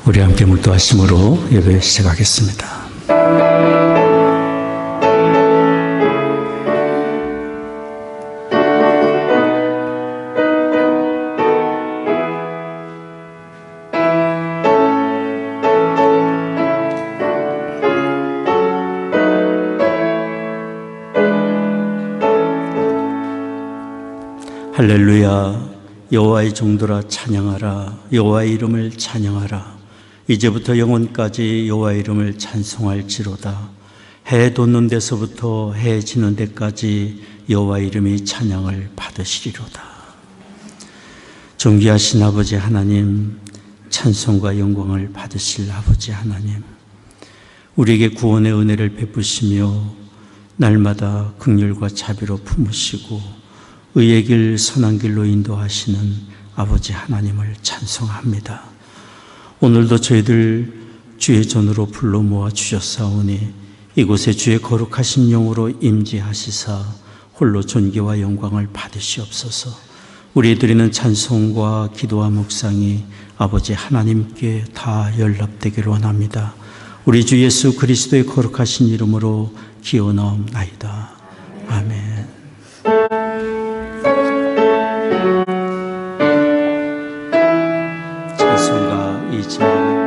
우리 함께 묵도하심으로 예배 시작하겠습니다. 할렐루야. 여호와의 종들아 찬양하라. 여호와의 이름을 찬양하라. 이제부터 영원까지 여호와의 이름을 찬송할지로다. 해 돋는 데서부터 해 지는 데까지 여호와의 이름이 찬양을 받으시리로다. 존귀하신 아버지 하나님, 찬송과 영광을 받으실 아버지 하나님, 우리에게 구원의 은혜를 베푸시며 날마다 긍휼과 자비로 품으시고 의의 길 선한 길로 인도하시는 아버지 하나님을 찬송합니다. 오늘도 저희들 주의 전으로 불러 모아 주셨사오니 이곳에 주의 거룩하신 영으로 임재하시사 홀로 존귀와 영광을 받으시옵소서. 우리 드리는 찬송과 기도와 묵상이 아버지 하나님께 다 연락되기를 원합니다. 우리 주 예수 그리스도의 거룩하신 이름으로 기원하옵나이다. 아멘. 찬송가 2절입니다.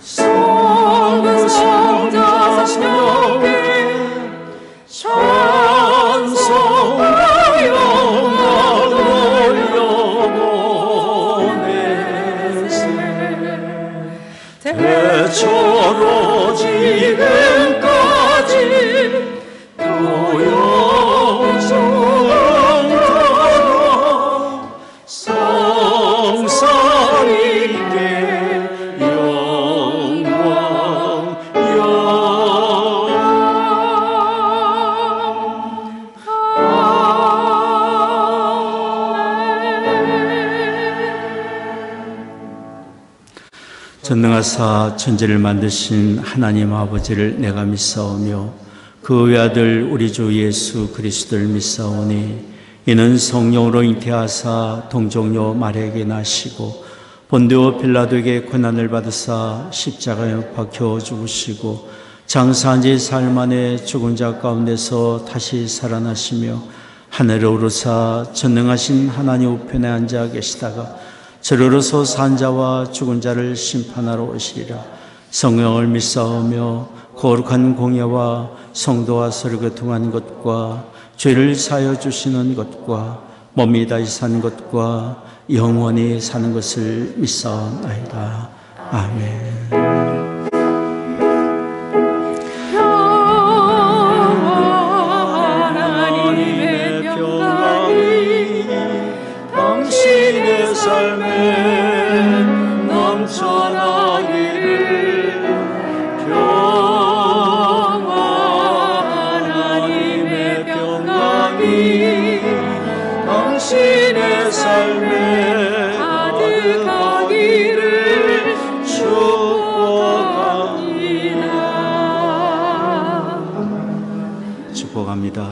성부성자 성령께 찬송과 영광 올려보내세. 대초로 지금까지 전능하사 천지를 만드신 하나님 아버지를 내가 믿사오며 그 외아들 우리 주 예수 그리스도를 믿사오니 이는 성령으로 잉태하사 동정녀 마리아에게 나시고 본디오 빌라도에게 고난을 받으사 십자가에 못 박혀 죽으시고 장사한 지 사흘 만에 죽은 자 가운데서 다시 살아나시며 하늘에 오르사 전능하신 하나님 우편에 앉아 계시다가 저리로서 산 자와 죽은 자를 심판하러 오시리라. 성령을 믿사오며 거룩한 공예와 성도와 서로 교통한 것과 죄를 사하여 주시는 것과 몸이 다시 사는 것과 영원히 사는 것을 믿사옵나이다. 아멘. 삶에 넘쳐나기를 평안 하나님의 평강이 당신의 삶에 가득하기를 축복합니다. 축복합니다.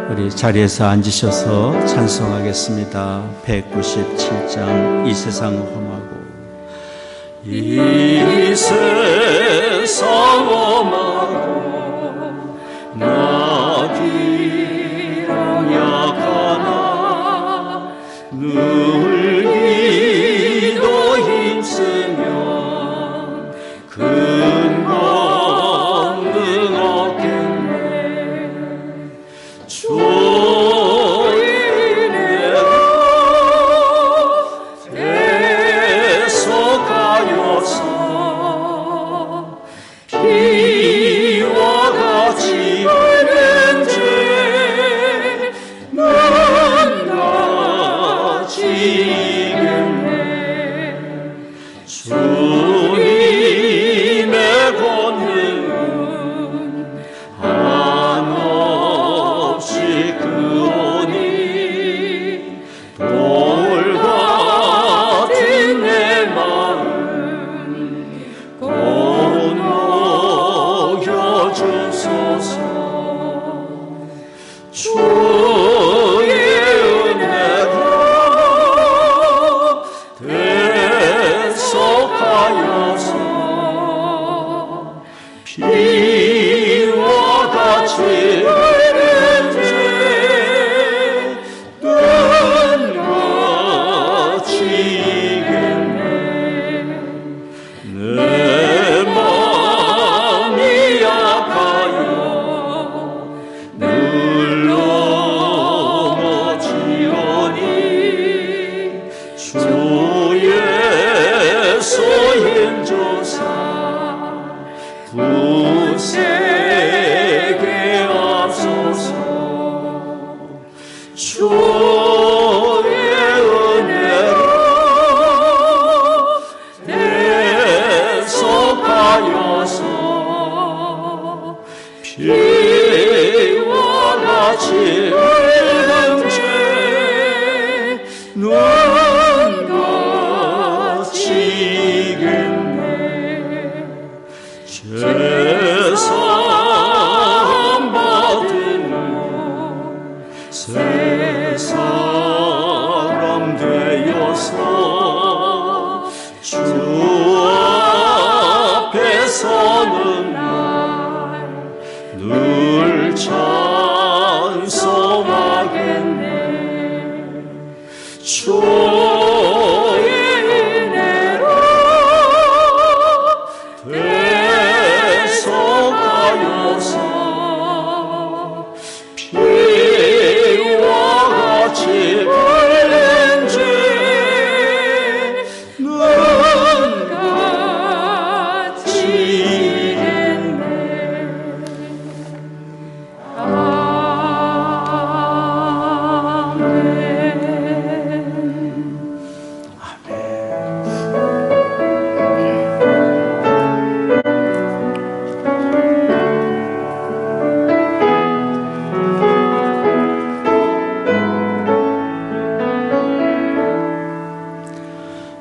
우리 자리에서 앉으셔서 찬송하겠습니다. 197장 이 세상 험하고 이 세상 험하고 나 비록 약하나 늘 기도 힘쓰면 큰 권능 얻겠네. 주소서. 같이 늙은 죄 눈 같이 이겠네. 내 마음이 약하여 늘 넘어지오니 주예수 인조사 구세게 하소서. 주의 은혜로 대속하여서 피와 같이 늙은 죄 눈 같이 이겠네. 죄사함 받은 새 사람 되어서 주 앞에 서는 날 늘 찬송하겠네. 주의 은혜로 대속하여서 피와 같이 흘린 죄 눈 같이 이겠네.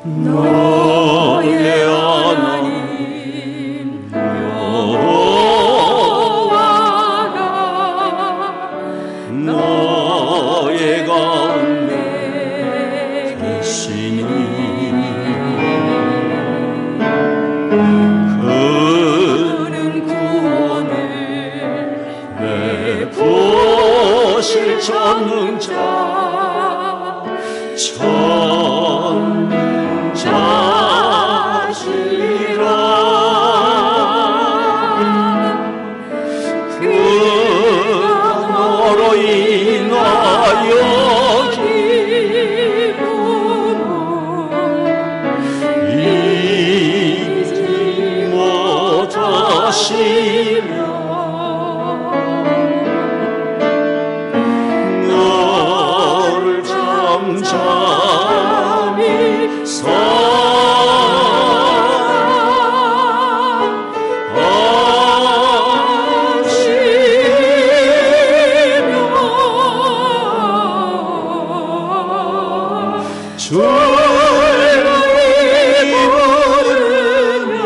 너의 하나님 여호와가 너의 가운데 계시니 그는 구원을 베푸실 전능자 자시라. 그가 너로 인하여 기쁨을 잊지 못하시며 너를 잠잠히 주를 부르며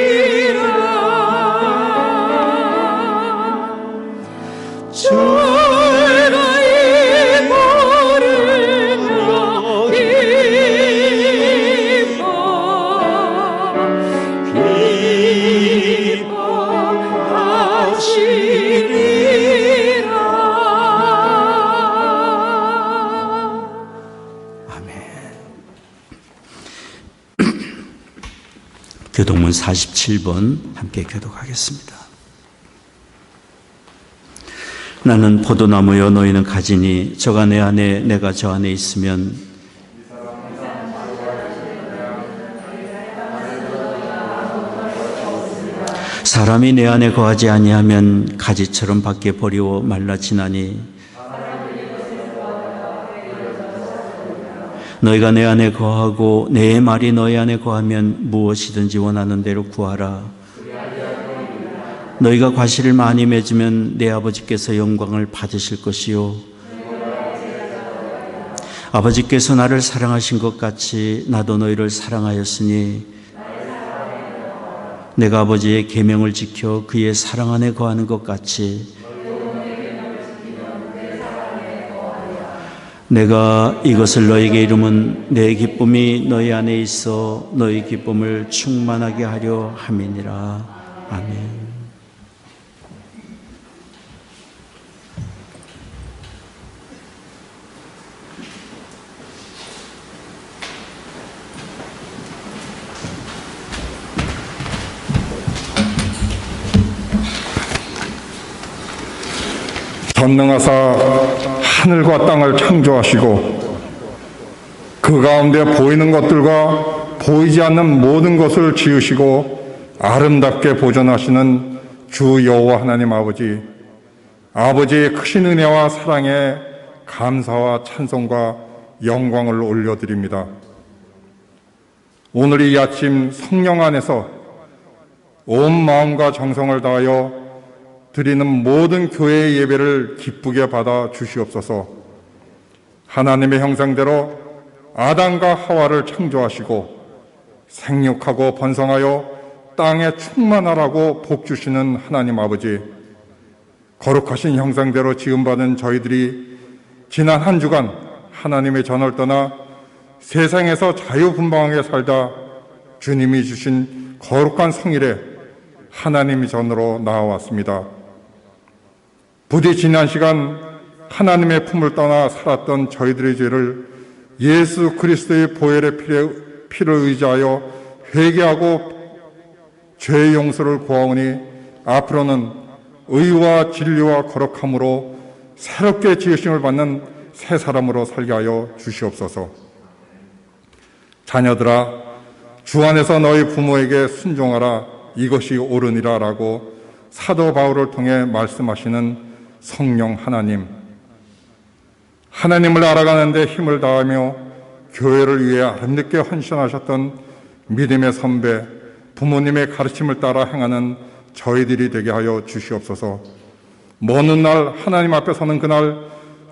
기뻐하시리라. 주를 부르며 기뻐하시리라. 아멘. 교독문 47번 함께 교독하겠습니다. 나는 포도나무여 너희는 가지니 저가 내 안에 내가 저 안에 있으면 사람이 내 안에 거하지 아니하면 가지처럼 밖에 버리고 말라지나니 너희가 내 안에 거하고 내 말이 너희 안에 거하면 무엇이든지 원하는 대로 구하라. 너희가 과실을 많이 맺으면 내 아버지께서 영광을 받으실 것이요 아버지께서 나를 사랑하신 것 같이 나도 너희를 사랑하였으니 내가 아버지의 계명을 지켜 그의 사랑 안에 거하는 것 같이 내가 이것을 너에게 이름은 내 기쁨이 너희 안에 있어 너희 기쁨을 충만하게 하려 함이니라. 아멘. 전능하사 하늘과 땅을 창조하시고 그 가운데 보이는 것들과 보이지 않는 모든 것을 지으시고 아름답게 보존하시는 주 여호와 하나님 아버지, 아버지의 크신 은혜와 사랑에 감사와 찬송과 영광을 올려드립니다. 오늘 이 아침 성령 안에서 온 마음과 정성을 다하여 드리는 모든 교회의 예배를 기쁘게 받아 주시옵소서. 하나님의 형상대로 아담과 하와를 창조하시고 생육하고 번성하여 땅에 충만하라고 복 주시는 하나님 아버지, 거룩하신 형상대로 지음받은 저희들이 지난 한 주간 하나님의 전을 떠나 세상에서 자유분방하게 살다 주님이 주신 거룩한 성일에 하나님의 전으로 나아왔습니다. 부디 지난 시간 하나님의 품을 떠나 살았던 저희들의 죄를 예수 그리스도의 보혈의 피를 의지하여 회개하고 죄의 용서를 구하오니 앞으로는 의와 진리와 거룩함으로 새롭게 지으심을 받는 새 사람으로 살게 하여 주시옵소서. 자녀들아, 주 안에서 너희 부모에게 순종하라, 이것이 옳으니라 라고 사도 바울을 통해 말씀하시는 성령 하나님, 하나님을 알아가는 데 힘을 다하며 교회를 위해 아름답게 헌신하셨던 믿음의 선배, 부모님의 가르침을 따라 행하는 저희들이 되게 하여 주시옵소서. 먼 훗날 하나님 앞에 서는 그날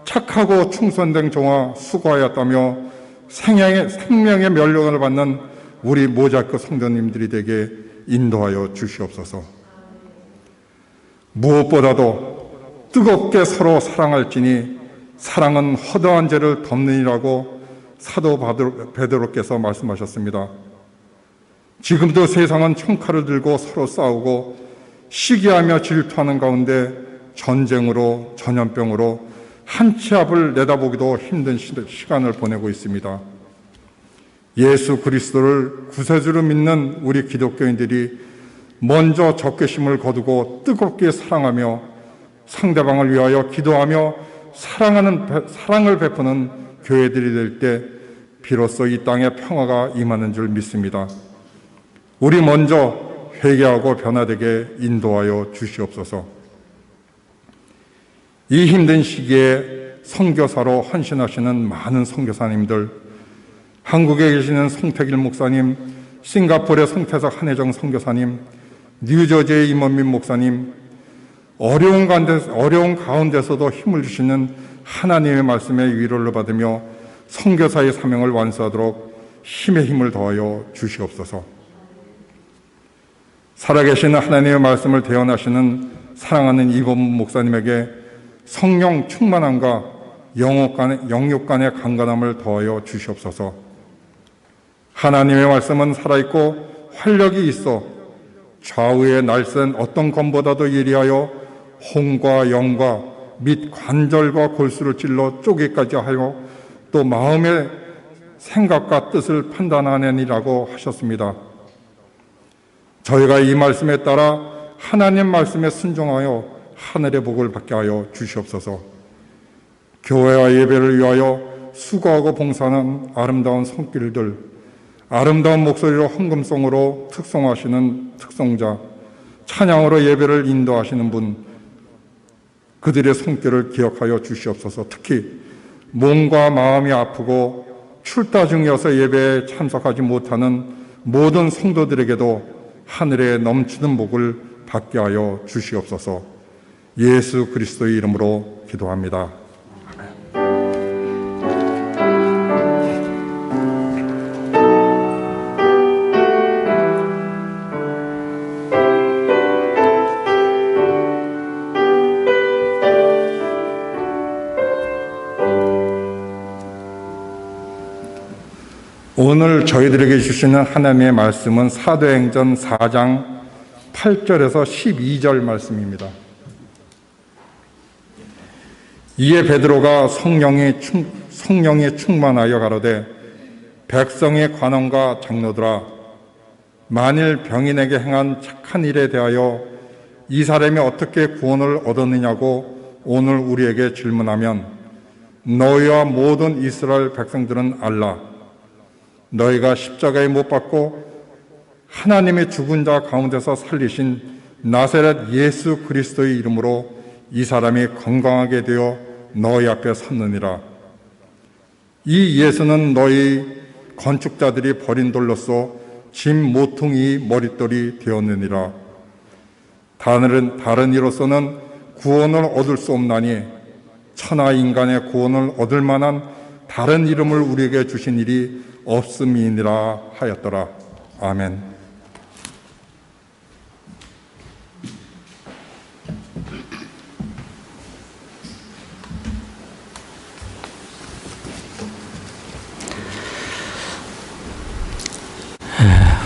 착하고 충성된 종아 수고하였다며 생명의 멸류관을 받는 우리 모자크 성도님들이 되게 인도하여 주시옵소서. 무엇보다도 뜨겁게 서로 사랑할지니 사랑은 허다한 죄를 덮느니라고 사도 베드로께서 말씀하셨습니다. 지금도 세상은 총칼을 들고 서로 싸우고 시기하며 질투하는 가운데 전쟁으로 전염병으로 한 치 앞을 내다보기도 힘든 시간을 보내고 있습니다. 예수 그리스도를 구세주로 믿는 우리 기독교인들이 먼저 적개심을 거두고 뜨겁게 사랑하며 상대방을 위하여 기도하며 사랑을 베푸는 교회들이 될 때 비로소 이 땅에 평화가 임하는 줄 믿습니다. 우리 먼저 회개하고 변화되게 인도하여 주시옵소서. 이 힘든 시기에 선교사로 헌신하시는 많은 선교사님들, 한국에 계시는 송태길 목사님, 싱가포르의 송태석 한혜정 선교사님, 뉴저지의 임원민 목사님, 어려운 가운데서도 힘을 주시는 하나님의 말씀의 위로를 받으며 선교사의 사명을 완수하도록 힘의 힘을 더하여 주시옵소서. 살아계시는 하나님의 말씀을 대언하시는 사랑하는 이범 목사님에게 성령 충만함과 영육 간의 강건함을 더하여 주시옵소서. 하나님의 말씀은 살아있고 활력이 있어 좌우에 날쌘 어떤 검보다도 예리하여 혼과 영과 및 관절과 골수를 찔러 쪼개까지 하여 또 마음의 생각과 뜻을 판단하느니라고 하셨습니다. 저희가 이 말씀에 따라 하나님 말씀에 순종하여 하늘의 복을 받게 하여 주시옵소서. 교회와 예배를 위하여 수고하고 봉사하는 아름다운 손길들, 아름다운 목소리로 헌금송으로 특송하시는 특송자, 찬양으로 예배를 인도하시는 분, 그들의 손길을 기억하여 주시옵소서. 특히 몸과 마음이 아프고 출타 중이어서 예배에 참석하지 못하는 모든 성도들에게도 하늘에 넘치는 복을 받게 하여 주시옵소서. 예수 그리스도의 이름으로 기도합니다. 오늘 저희들에게 주시는 하나님의 말씀은 사도행전 4장 8절에서 12절 말씀입니다. 이에 베드로가 성령에 충만하여 가로되 백성의 관원과 장로들아, 만일 병인에게 행한 착한 일에 대하여 이 사람이 어떻게 구원을 얻었느냐고 오늘 우리에게 질문하면 너희와 모든 이스라엘 백성들은 알라. 너희가 십자가에 못 박고 하나님의 죽은 자 가운데서 살리신 나사렛 예수 그리스도의 이름으로 이 사람이 건강하게 되어 너희 앞에 섰느니라. 이 예수는 너희 건축자들이 버린 돌로서 짐 모퉁이 머릿돌이 되었느니라. 다른 이로서는 구원을 얻을 수 없나니 천하 인간의 구원을 얻을 만한 다른 이름을 우리에게 주신 일이 없음이니라 하였더라. 아멘.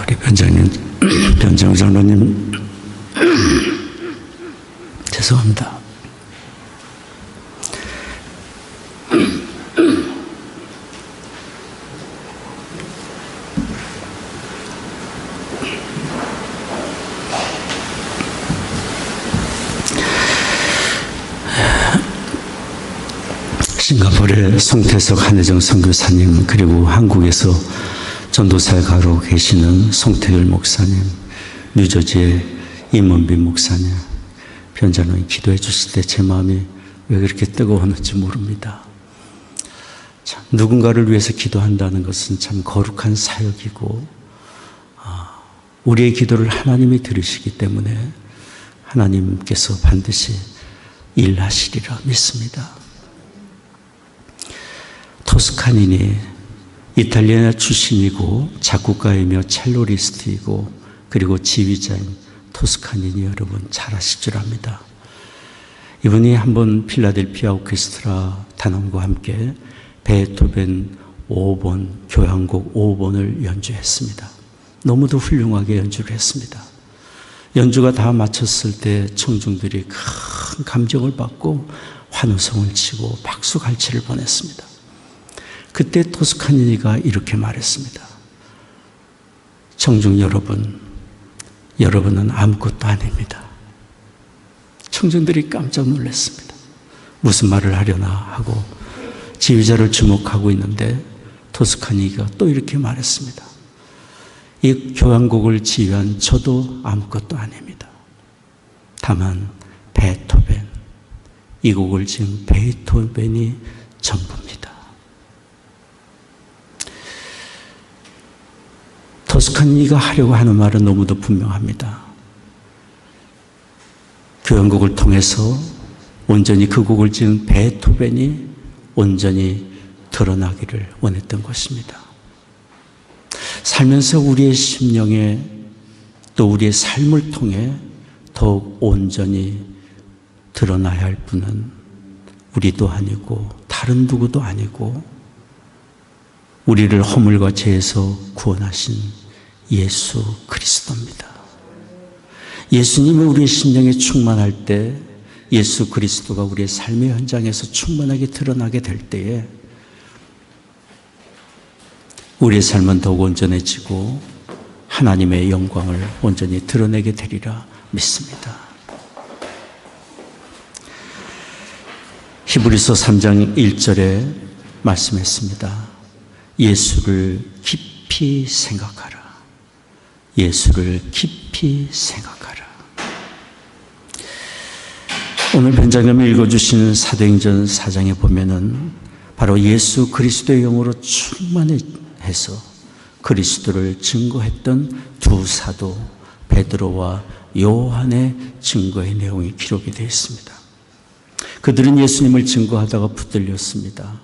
우리 변장 장로님 죄송합니다. 싱가포르의 송태석 한혜정 선교사님, 그리고 한국에서 전도사에 가고 계시는 송태율 목사님, 뉴저지의 임원빈 목사님, 변자노님 기도해 주실 때 제 마음이 왜 그렇게 뜨거웠는지 모릅니다. 참, 누군가를 위해서 기도한다는 것은 참 거룩한 사역이고, 우리의 기도를 하나님이 들으시기 때문에 하나님께서 반드시 일하시리라 믿습니다. 토스카니니 이탈리아 출신이고 작곡가이며 첼로리스트이고 그리고 지휘자인 토스카니니 여러분 잘 아실 줄 압니다. 이분이 한번 필라델피아 오케스트라 단원과 함께 베토벤 5번 교향곡 5번을 연주했습니다. 너무도 훌륭하게 연주를 했습니다. 연주가 다 마쳤을 때 청중들이 큰 감정을 받고 환호성을 치고 박수갈채를 보냈습니다. 그때 토스카니니가 이렇게 말했습니다. 청중 여러분, 여러분은 아무것도 아닙니다. 청중들이 깜짝 놀랐습니다. 무슨 말을 하려나 하고 지휘자를 주목하고 있는데 토스카니니가 또 이렇게 말했습니다. 이 교향곡을 지휘한 저도 아무것도 아닙니다. 다만 베토벤, 이 곡을 지은 베토벤이 전부입니다. 토스카니니가 하려고 하는 말은 너무도 분명합니다. 교향곡을 통해서 온전히 그 곡을 지은 베토벤이 온전히 드러나기를 원했던 것입니다. 살면서 우리의 심령에 또 우리의 삶을 통해 더욱 온전히 드러나야 할 분은 우리도 아니고 다른 누구도 아니고 우리를 허물과 죄에서 구원하신 예수 그리스도입니다. 예수님이 우리의 심령에 충만할 때 예수 그리스도가 우리의 삶의 현장에서 충만하게 드러나게 될 때에 우리의 삶은 더욱 온전해지고 하나님의 영광을 온전히 드러내게 되리라 믿습니다. 히브리서 3장 1절에 말씀했습니다. 예수를 깊이 생각하라. 예수를 깊이 생각하라. 오늘 변장님이 읽어주시는 사도행전 4장에 보면은 바로 예수 그리스도의 영으로 충만해서 그리스도를 증거했던 두 사도 베드로와 요한의 증거의 내용이 기록이 되어 있습니다. 그들은 예수님을 증거하다가 붙들렸습니다.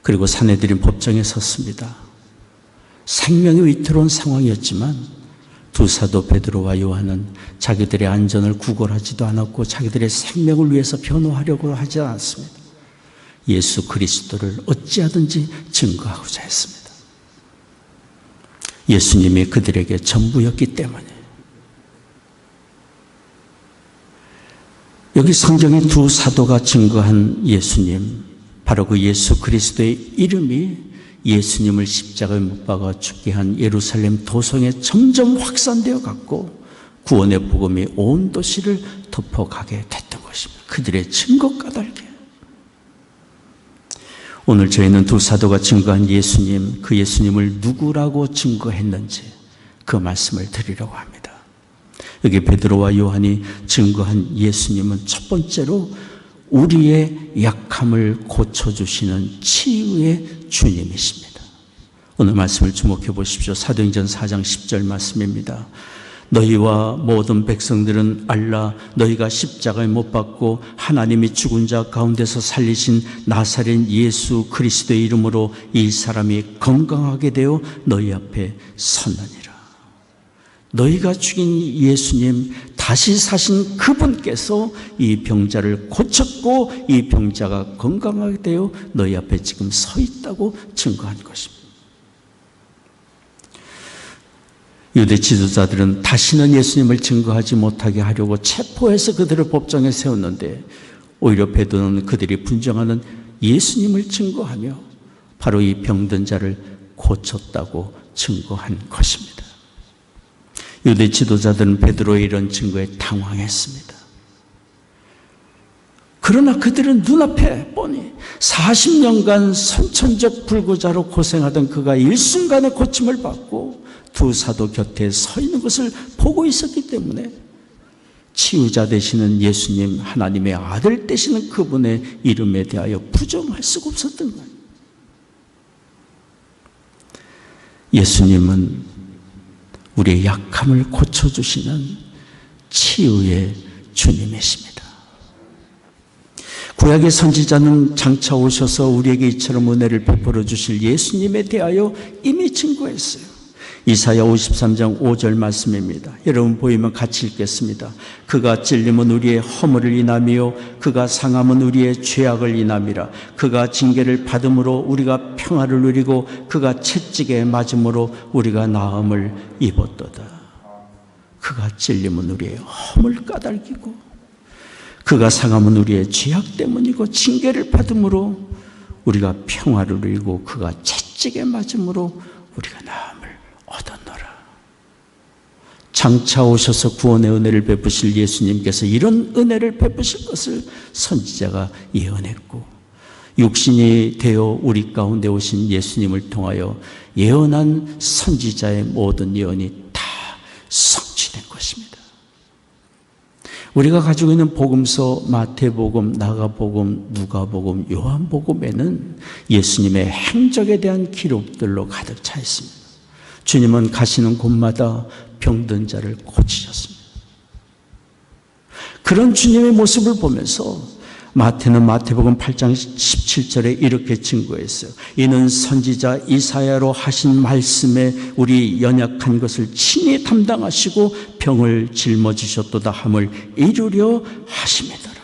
그리고 사내들인 법정에 섰습니다. 생명이 위태로운 상황이었지만 두 사도 베드로와 요한은 자기들의 안전을 구걸하지도 않았고 자기들의 생명을 위해서 변호하려고 하지 않았습니다. 예수 그리스도를 어찌하든지 증거하고자 했습니다. 예수님이 그들에게 전부였기 때문에. 여기 성경의 두 사도가 증거한 예수님, 바로 그 예수 그리스도의 이름이 예수님을 십자가에 못 박아 죽게 한 예루살렘 도성에 점점 확산되어 갔고 구원의 복음이 온 도시를 덮어가게 됐던 것입니다. 그들의 증거 까닭에. 오늘 저희는 두 사도가 증거한 예수님, 그 예수님을 누구라고 증거했는지 그 말씀을 드리려고 합니다. 여기 베드로와 요한이 증거한 예수님은 첫 번째로 우리의 약함을 고쳐주시는 치유의 주님이십니다. 오늘 말씀을 주목해 보십시오. 사도행전 4장 10절 말씀입니다. 너희와 모든 백성들은 알라, 너희가 십자가에 못 박고 하나님이 죽은 자 가운데서 살리신 나사렛 예수 그리스도의 이름으로 이 사람이 건강하게 되어 너희 앞에 섰느니라. 너희가 죽인 예수님, 다시 사신 그분께서 이 병자를 고쳤고 이 병자가 건강하게 되어 너희 앞에 지금 서 있다고 증거한 것입니다. 유대 지도자들은 다시는 예수님을 증거하지 못하게 하려고 체포해서 그들을 법정에 세웠는데 오히려 베드로는 그들이 분정하는 예수님을 증거하며 바로 이 병든 자를 고쳤다고 증거한 것입니다. 유대 지도자들은 베드로의 이런 증거에 당황했습니다. 그러나 그들은 눈앞에 뻔히 40년간 선천적 불구자로 고생하던 그가 일순간에 고침을 받고 두 사도 곁에 서 있는 것을 보고 있었기 때문에 치유자 되시는 예수님, 하나님의 아들 되시는 그분의 이름에 대하여 부정할 수가 없었던 거예요. 예수님은 우리의 약함을 고쳐주시는 치유의 주님이십니다. 구약의 선지자는 장차 오셔서 우리에게 이처럼 은혜를 베풀어 주실 예수님에 대하여 이미 증거했어요. 이사야 53장 5절 말씀입니다. 여러분 보이면 같이 읽겠습니다. 그가 찔림은 우리의 허물을 인하며 그가 상함은 우리의 죄악을 인함이라. 그가 징계를 받음으로 우리가 평화를 누리고 그가 채찍에 맞음으로 우리가 나음을 입었도다. 그가 찔림은 우리의 허물 까닭이고 그가 상함은 우리의 죄악 때문이고 징계를 받음으로 우리가 평화를 누리고 그가 채찍에 맞음으로 우리가 나음을 얻었노라. 장차 오셔서 구원의 은혜를 베푸실 예수님께서 이런 은혜를 베푸실 것을 선지자가 예언했고 육신이 되어 우리 가운데 오신 예수님을 통하여 예언한 선지자의 모든 예언이 다 성취된 것입니다. 우리가 가지고 있는 복음서 마태복음, 마가복음, 누가복음, 요한복음에는 예수님의 행적에 대한 기록들로 가득 차 있습니다. 주님은 가시는 곳마다 병든 자를 고치셨습니다. 그런 주님의 모습을 보면서 마태는 마태복음 8장 17절에 이렇게 증거했어요. 이는 선지자 이사야로 하신 말씀에 우리 연약한 것을 친히 담당하시고 병을 짊어지셨도다 함을 이루려 하심이더라.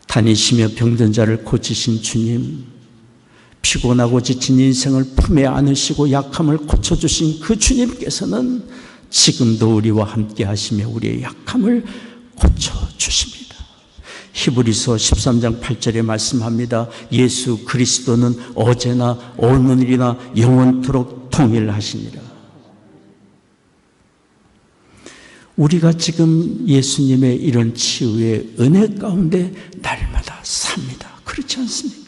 다니시며 병든 자를 고치신 주님, 피곤하고 지친 인생을 품에 안으시고 약함을 고쳐주신 그 주님께서는 지금도 우리와 함께 하시며 우리의 약함을 고쳐주십니다. 히브리서 13장 8절에 말씀합니다. 예수 그리스도는 어제나 오늘이나 영원토록 동일하시니라. 우리가 지금 예수님의 이런 치유의 은혜 가운데 날마다 삽니다. 그렇지 않습니까?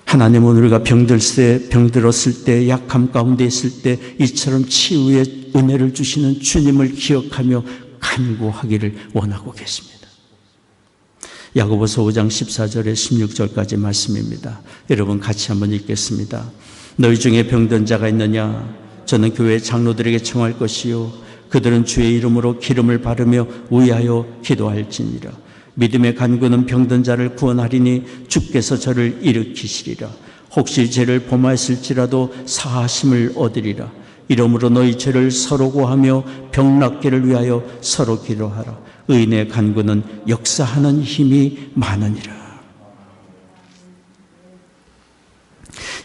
하나님은 우리가 병들었을 때, 약함 가운데 있을 때 이처럼 치유의 은혜를 주시는 주님을 기억하며 간구하기를 원하고 계십니다. 야고보서 5장 14절에 16절까지 말씀입니다. 여러분 같이 한번 읽겠습니다. 너희 중에 병든 자가 있느냐? 저는 교회 장로들에게 청할 것이요 그들은 주의 이름으로 기름을 바르며 위하여 기도할지니라. 믿음의 간구는 병든 자를 구원하리니 주께서 저를 일으키시리라. 혹시 죄를 범하였을지라도 사하심을 얻으리라. 이러므로 너희 죄를 서로 고하며 병 낫기를 위하여 서로 기도하라. 의인의 간구는 역사하는 힘이 많으니라.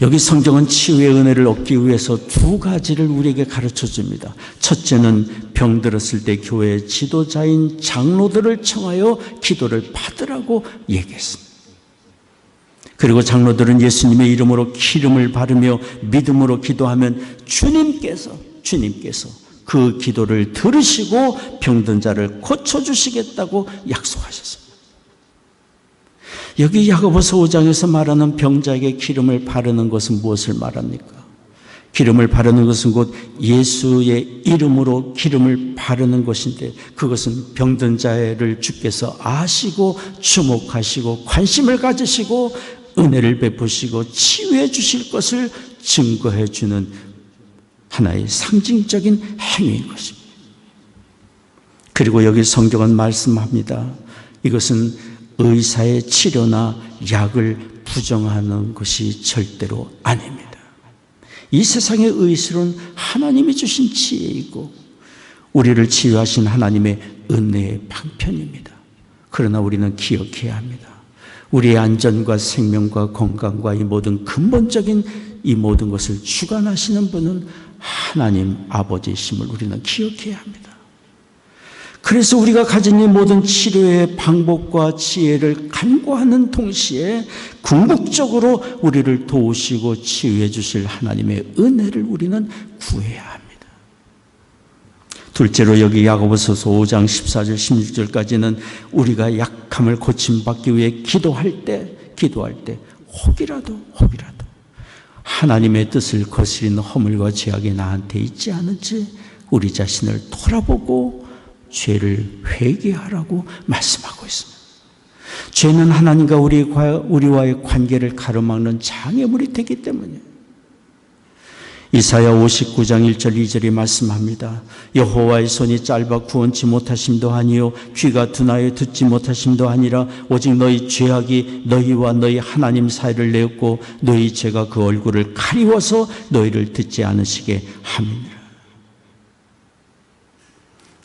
여기 성경은 치유의 은혜를 얻기 위해서 두 가지를 우리에게 가르쳐 줍니다. 첫째는 병들었을 때 교회의 지도자인 장로들을 청하여 기도를 받으라고 얘기했습니다. 그리고 장로들은 예수님의 이름으로 기름을 바르며 믿음으로 기도하면 주님께서 그 기도를 들으시고 병든 자를 고쳐주시겠다고 약속하셨습니다. 여기 야고보서 5장에서 말하는 병자에게 기름을 바르는 것은 무엇을 말합니까? 기름을 바르는 것은 곧 예수의 이름으로 기름을 바르는 것인데, 그것은 병든 자를 주께서 아시고 주목하시고 관심을 가지시고 은혜를 베푸시고 치유해 주실 것을 증거해 주는 하나의 상징적인 행위인 것입니다. 그리고 여기 성경은 말씀합니다. 이것은 의사의 치료나 약을 부정하는 것이 절대로 아닙니다. 이 세상의 의술은 하나님이 주신 지혜이고 우리를 치유하신 하나님의 은혜의 방편입니다. 그러나 우리는 기억해야 합니다. 우리의 안전과 생명과 건강과 이 모든 근본적인 이 모든 것을 주관하시는 분은 하나님 아버지이심을 우리는 기억해야 합니다. 그래서 우리가 가진 이 모든 치료의 방법과 지혜를 간구하는 동시에 궁극적으로 우리를 도우시고 치유해 주실 하나님의 은혜를 우리는 구해야 합니다. 둘째로 여기 야고보서서 5장 14절 16절까지는 우리가 약함을 고침받기 위해 기도할 때 혹이라도 하나님의 뜻을 거스리는 허물과 죄악이 나한테 있지 않은지 우리 자신을 돌아보고 죄를 회개하라고 말씀하고 있습니다. 죄는 하나님과 우리와의 관계를 가로막는 장애물이 되기 때문이에요. 이사야 59장 1절 2절이 말씀합니다. 여호와의 손이 짧아 구원치 못하심도 아니요 귀가 둔하여 듣지 못하심도 아니라 오직 너희 죄악이 너희와 너희 하나님 사이를 내었고 너희 죄가 그 얼굴을 가리워서 너희를 듣지 않으시게 함이니라.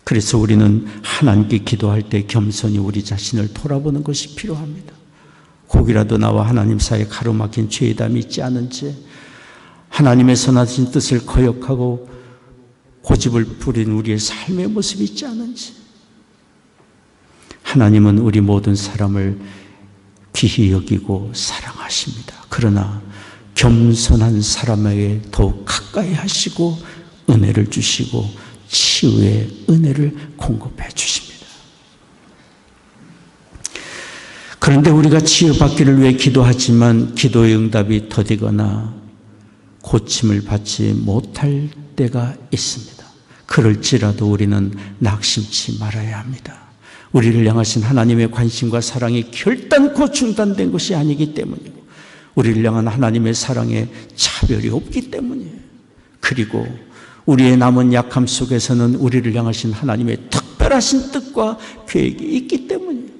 그래서 우리는 하나님께 기도할 때 겸손히 우리 자신을 돌아보는 것이 필요합니다. 혹이라도 나와 하나님 사이에 가로막힌 죄담이 있지 않은지, 하나님의 선하신 뜻을 거역하고 고집을 부린 우리의 삶의 모습이 있지 않은지. 하나님은 우리 모든 사람을 귀히 여기고 사랑하십니다. 그러나 겸손한 사람에게 더욱 가까이 하시고 은혜를 주시고 치유의 은혜를 공급해 주십니다. 그런데 우리가 치유받기를 위해 기도하지만 기도의 응답이 더디거나 고침을 받지 못할 때가 있습니다. 그럴지라도 우리는 낙심치 말아야 합니다. 우리를 향하신 하나님의 관심과 사랑이 결단코 중단된 것이 아니기 때문이고 우리를 향한 하나님의 사랑에 차별이 없기 때문이에요. 그리고 우리의 남은 약함 속에서는 우리를 향하신 하나님의 특별하신 뜻과 계획이 있기 때문이에요.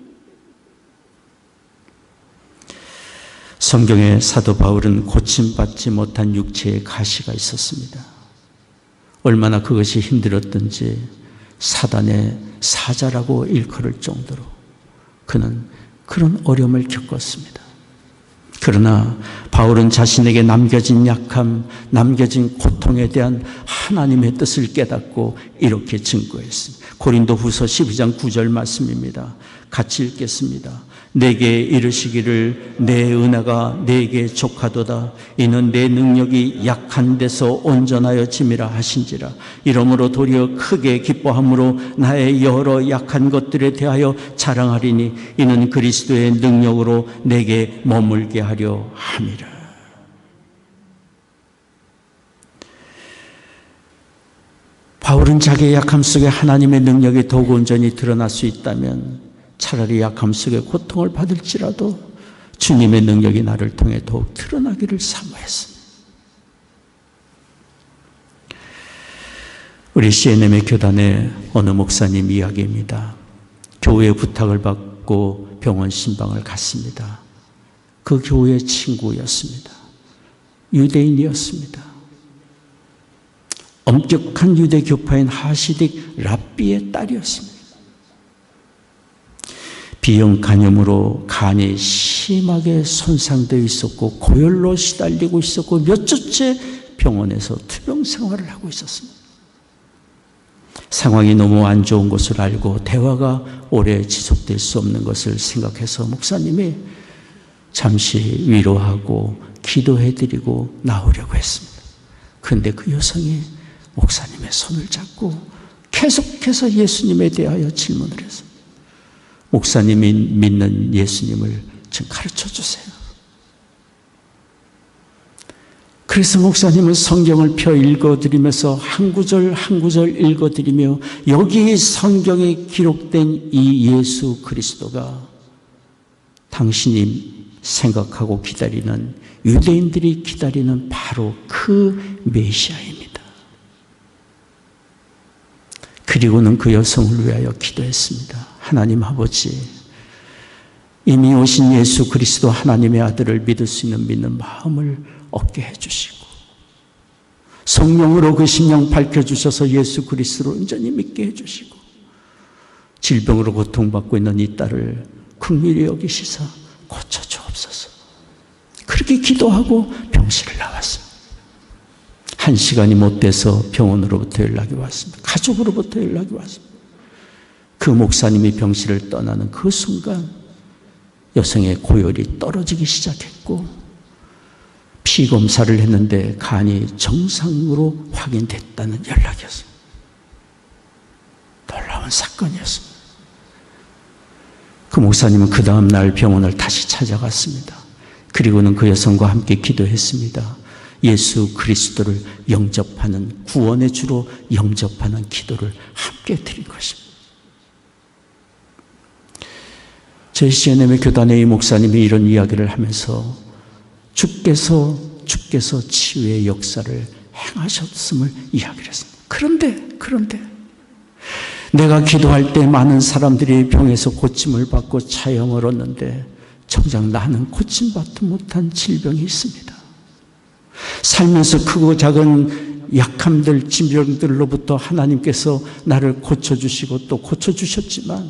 성경의 사도 바울은 고침받지 못한 육체의 가시가 있었습니다. 얼마나 그것이 힘들었던지 사단의 사자라고 일컬을 정도로 그는 그런 어려움을 겪었습니다. 그러나 바울은 자신에게 남겨진 약함, 남겨진 고통에 대한 하나님의 뜻을 깨닫고 이렇게 증거했습니다. 고린도후서 12장 9절 말씀입니다. 같이 읽겠습니다. 내게 이르시기를 내 은혜가 내게 족하도다. 이는 내 능력이 약한 데서 온전하여 짐이라 하신지라. 이러므로 도리어 크게 기뻐함으로 나의 여러 약한 것들에 대하여 자랑하리니 이는 그리스도의 능력으로 내게 머물게 하려 함이라. 바울은 자기의 약함 속에 하나님의 능력이 더욱 온전히 드러날 수 있다면 차라리 약함 속에 고통을 받을지라도 주님의 능력이 나를 통해 더욱 드러나기를 사모했습니다. 우리 CNM의 교단의 어느 목사님 이야기입니다. 교회의 부탁을 받고 병원 신방을 갔습니다. 그 교회의 친구였습니다. 유대인이었습니다. 엄격한 유대 교파인 하시딕 랍비의 딸이었습니다. B형 간염으로 간이 심하게 손상되어 있었고 고열로 시달리고 있었고 몇 주째 병원에서 투병 생활을 하고 있었습니다. 상황이 너무 안 좋은 것을 알고 대화가 오래 지속될 수 없는 것을 생각해서 목사님이 잠시 위로하고 기도해드리고 나오려고 했습니다. 그런데 그 여성이 목사님의 손을 잡고 계속해서 예수님에 대하여 질문을 했어요. 목사님이 믿는 예수님을 좀 가르쳐 주세요. 그래서 목사님은 성경을 펴 읽어드리면서 한 구절 한 구절 읽어드리며 여기 성경에 기록된 이 예수 그리스도가 당신이 생각하고 기다리는 유대인들이 기다리는 바로 그 메시아입니다. 그리고는 그 여성을 위하여 기도했습니다. 하나님 아버지, 이미 오신 예수 그리스도 하나님의 아들을 믿을 수 있는 믿는 마음을 얻게 해주시고 성령으로 그 심령 밝혀주셔서 예수 그리스도를 온전히 믿게 해주시고 질병으로 고통받고 있는 이 딸을 긍휼히 여기시사 고쳐주옵소서. 그렇게 기도하고 병실을 나왔어요. 1시간이 못 돼서 병원으로부터 연락이 왔습니다. 가족으로부터 연락이 왔습니다. 그 목사님이 병실을 떠나는 그 순간 여성의 고열이 떨어지기 시작했고 피 검사를 했는데 간이 정상으로 확인됐다는 연락이었습니다. 놀라운 사건이었습니다. 그 목사님은 그 다음 날 병원을 다시 찾아갔습니다. 그리고는 그 여성과 함께 기도했습니다. 예수 그리스도를 영접하는, 구원의 주로 영접하는 기도를 함께 드린 것입니다. 저희 CNM의 교단의 이 목사님이 이런 이야기를 하면서 주께서 치유의 역사를 행하셨음을 이야기를 했습니다. 그런데 내가 기도할 때 많은 사람들이 병에서 고침을 받고 자영을 얻는데 정작 나는 고침받지 못한 질병이 있습니다. 살면서 크고 작은 약함들, 질병들로부터 하나님께서 나를 고쳐주시고 또 고쳐주셨지만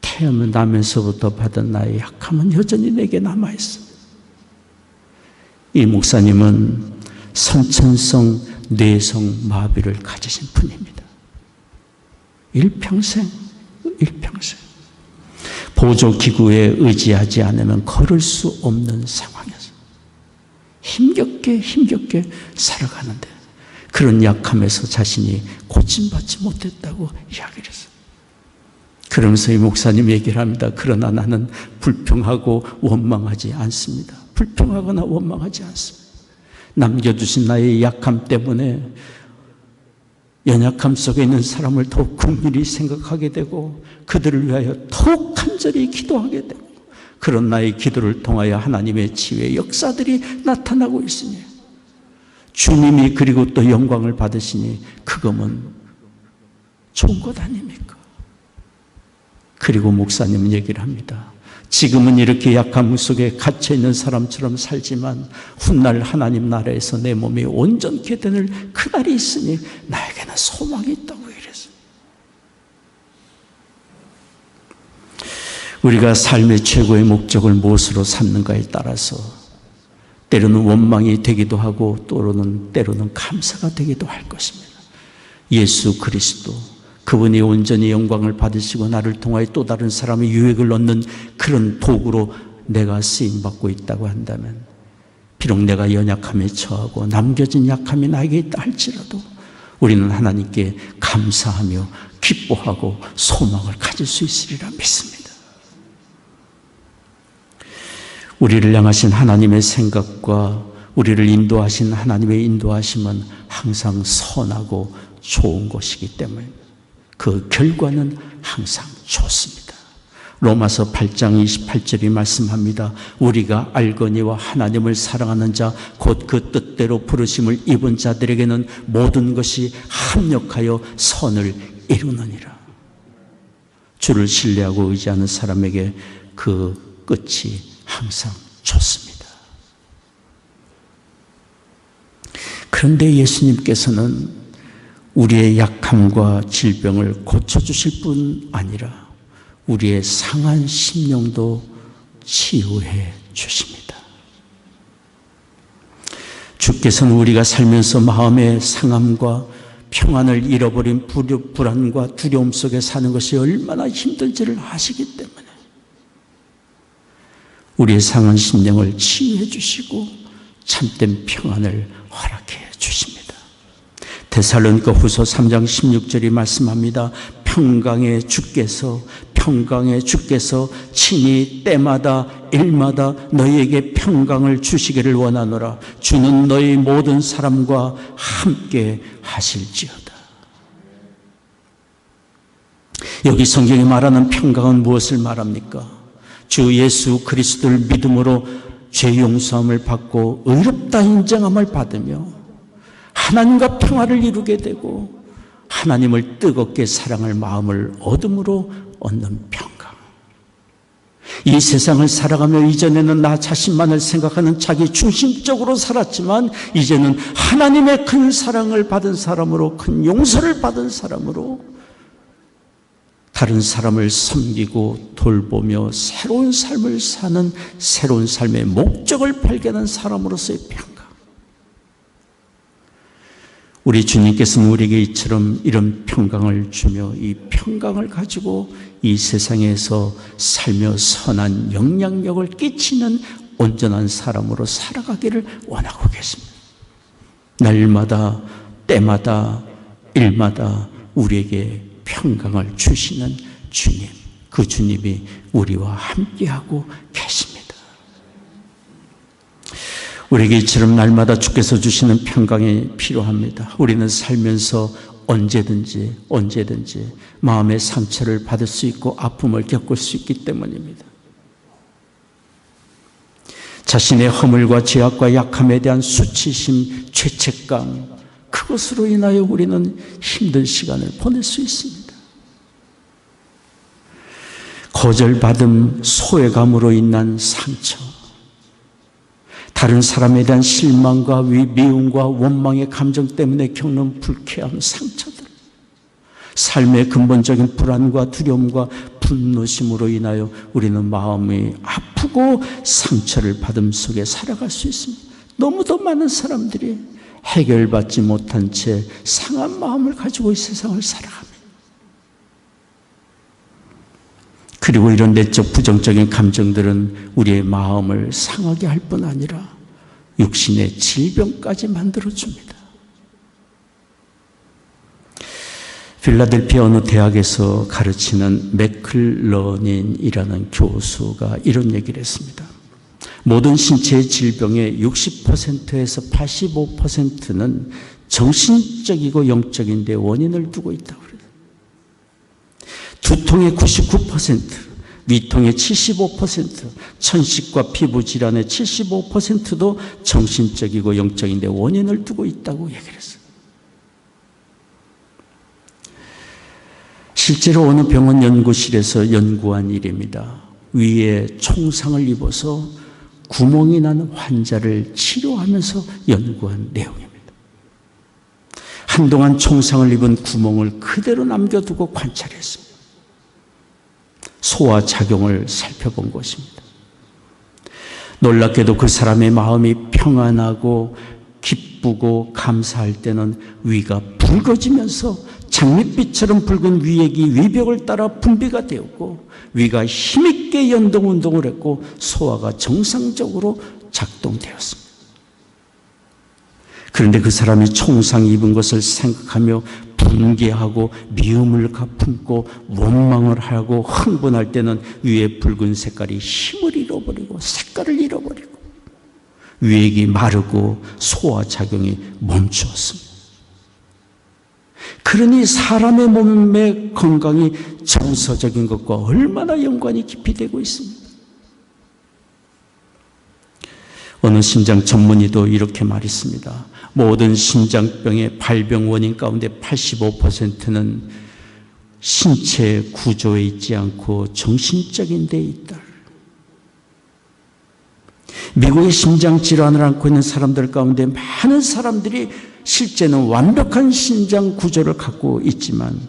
태어나면서부터 받은 나의 약함은 여전히 내게 남아있어. 이 목사님은 선천성 뇌성 마비를 가지신 분입니다. 일평생 보조기구에 의지하지 않으면 걸을 수 없는 상황이었어요. 힘겹게 살아가는데 그런 약함에서 자신이 고침받지 못했다고 이야기를 했어요. 그러면서 이 목사님 얘기를 합니다. 그러나 나는 불평하고 원망하지 않습니다. 불평하거나 원망하지 않습니다. 남겨주신 나의 약함 때문에 연약함 속에 있는 사람을 더욱 긍휼히 생각하게 되고 그들을 위하여 더욱 간절히 기도하게 되고 그런 나의 기도를 통하여 하나님의 치유의 역사들이 나타나고 있으니 주님이 그리고 또 영광을 받으시니 그거면 좋은 것 아닙니까? 그리고 목사님은 얘기를 합니다. 지금은 이렇게 약함 속에 갇혀있는 사람처럼 살지만 훗날 하나님 나라에서 내 몸이 온전케 되는 그날이 있으니 나에게는 소망이 있다고 이랬어요. 우리가 삶의 최고의 목적을 무엇으로 삼는가에 따라서 때로는 원망이 되기도 하고 때로는 감사가 되기도 할 것입니다. 예수 그리스도 그분이 온전히 영광을 받으시고 나를 통하여 또 다른 사람의 유익을 얻는 그런 도구로 내가 쓰임받고 있다고 한다면 비록 내가 연약함에 처하고 남겨진 약함이 나에게 있다 할지라도 우리는 하나님께 감사하며 기뻐하고 소망을 가질 수 있으리라 믿습니다. 우리를 향하신 하나님의 생각과 우리를 인도하신 하나님의 인도하심은 항상 선하고 좋은 것이기 때문에 그 결과는 항상 좋습니다. 로마서 8장 28절이 말씀합니다. 우리가 알거니와 하나님을 사랑하는 자 곧 그 뜻대로 부르심을 입은 자들에게는 모든 것이 합력하여 선을 이루느니라. 주를 신뢰하고 의지하는 사람에게 그 끝이 항상 좋습니다. 그런데 예수님께서는 우리의 약함과 질병을 고쳐주실 뿐 아니라 우리의 상한 심령도 치유해 주십니다. 주께서는 우리가 살면서 마음의 상함과 평안을 잃어버린 불안과 두려움 속에 사는 것이 얼마나 힘든지를 아시기 때문에 우리의 상한 심령을 치유해 주시고 참된 평안을 허락해 주십니다. 데살로니가 후서 3장 16절이 말씀합니다. 평강의 주께서 친히 때마다 일마다 너희에게 평강을 주시기를 원하노라. 주는 너희 모든 사람과 함께 하실지어다. 여기 성경이 말하는 평강은 무엇을 말합니까? 주 예수 그리스도를 믿음으로 죄 용서함을 받고 의롭다 인정함을 받으며 하나님과 평화를 이루게 되고 하나님을 뜨겁게 사랑할 마음을 얻음으로 얻는 평강. 이 세상을 살아가며 이전에는 나 자신만을 생각하는 자기 중심적으로 살았지만 이제는 하나님의 큰 사랑을 받은 사람으로, 큰 용서를 받은 사람으로 다른 사람을 섬기고 돌보며 새로운 삶을 사는, 새로운 삶의 목적을 발견한 사람으로서의 평강. 우리 주님께서는 우리에게 이처럼 이런 평강을 주며 이 평강을 가지고 이 세상에서 살며 선한 영향력을 끼치는 온전한 사람으로 살아가기를 원하고 계십니다. 날마다 때마다 일마다 우리에게 평강을 주시는 주님, 그 주님이 우리와 함께하고 계십니다. 우리에게 이처럼 날마다 주께서 주시는 평강이 필요합니다. 우리는 살면서 언제든지 마음의 상처를 받을 수 있고 아픔을 겪을 수 있기 때문입니다. 자신의 허물과 죄악과 약함에 대한 수치심, 죄책감, 그것으로 인하여 우리는 힘든 시간을 보낼 수 있습니다. 거절받음, 소외감으로 인한 상처, 다른 사람에 대한 실망과 미움과 원망의 감정 때문에 겪는 불쾌함, 상처들, 삶의 근본적인 불안과 두려움과 분노심으로 인하여 우리는 마음이 아프고 상처를 받음 속에 살아갈 수 있습니다. 너무도 많은 사람들이 해결받지 못한 채 상한 마음을 가지고 이 세상을 살아갑니다. 그리고 이런 내적 부정적인 감정들은 우리의 마음을 상하게 할 뿐 아니라 육신의 질병까지 만들어줍니다. 필라델피아 어느 대학에서 가르치는 맥클러닌이라는 교수가 이런 얘기를 했습니다. 모든 신체의 질병의 60%에서 85%는 정신적이고 영적인 데 원인을 두고 있다고 그래요. 두통의 99%, 위통의 75%, 천식과 피부 질환의 75%도 정신적이고 영적인 데 원인을 두고 있다고 얘기를 했어요. 실제로 어느 병원 연구실에서 연구한 일입니다. 위에 총상을 입어서 구멍이 난 환자를 치료하면서 연구한 내용입니다. 한동안 총상을 입은 구멍을 그대로 남겨두고 관찰했습니다. 소화 작용을 살펴본 것입니다. 놀랍게도 그 사람의 마음이 평안하고 기쁘고 감사할 때는 위가 붉어지면서 장밋빛처럼 붉은 위액이 위벽을 따라 분비가 되었고 위가 힘있게 연동운동을 했고 소화가 정상적으로 작동되었습니다. 그런데 그 사람이 총상 입은 것을 생각하며 분개하고 미움을 품고 원망을 하고 흥분할 때는 위의 붉은 색깔이 힘을 잃어버리고 색깔을 잃어버리고 위액이 마르고 소화작용이 멈추었습니다. 그러니 사람의 몸의 건강이 정서적인 것과 얼마나 연관이 깊이 되고 있습니다. 어느 심장 전문의도 이렇게 말했습니다. 모든 심장병의 발병 원인 가운데 85%는 신체 구조에 있지 않고 정신적인 데 있다. 미국의 심장 질환을 앓고 있는 사람들 가운데 많은 사람들이 실제는 완벽한 심장 구조를 갖고 있지만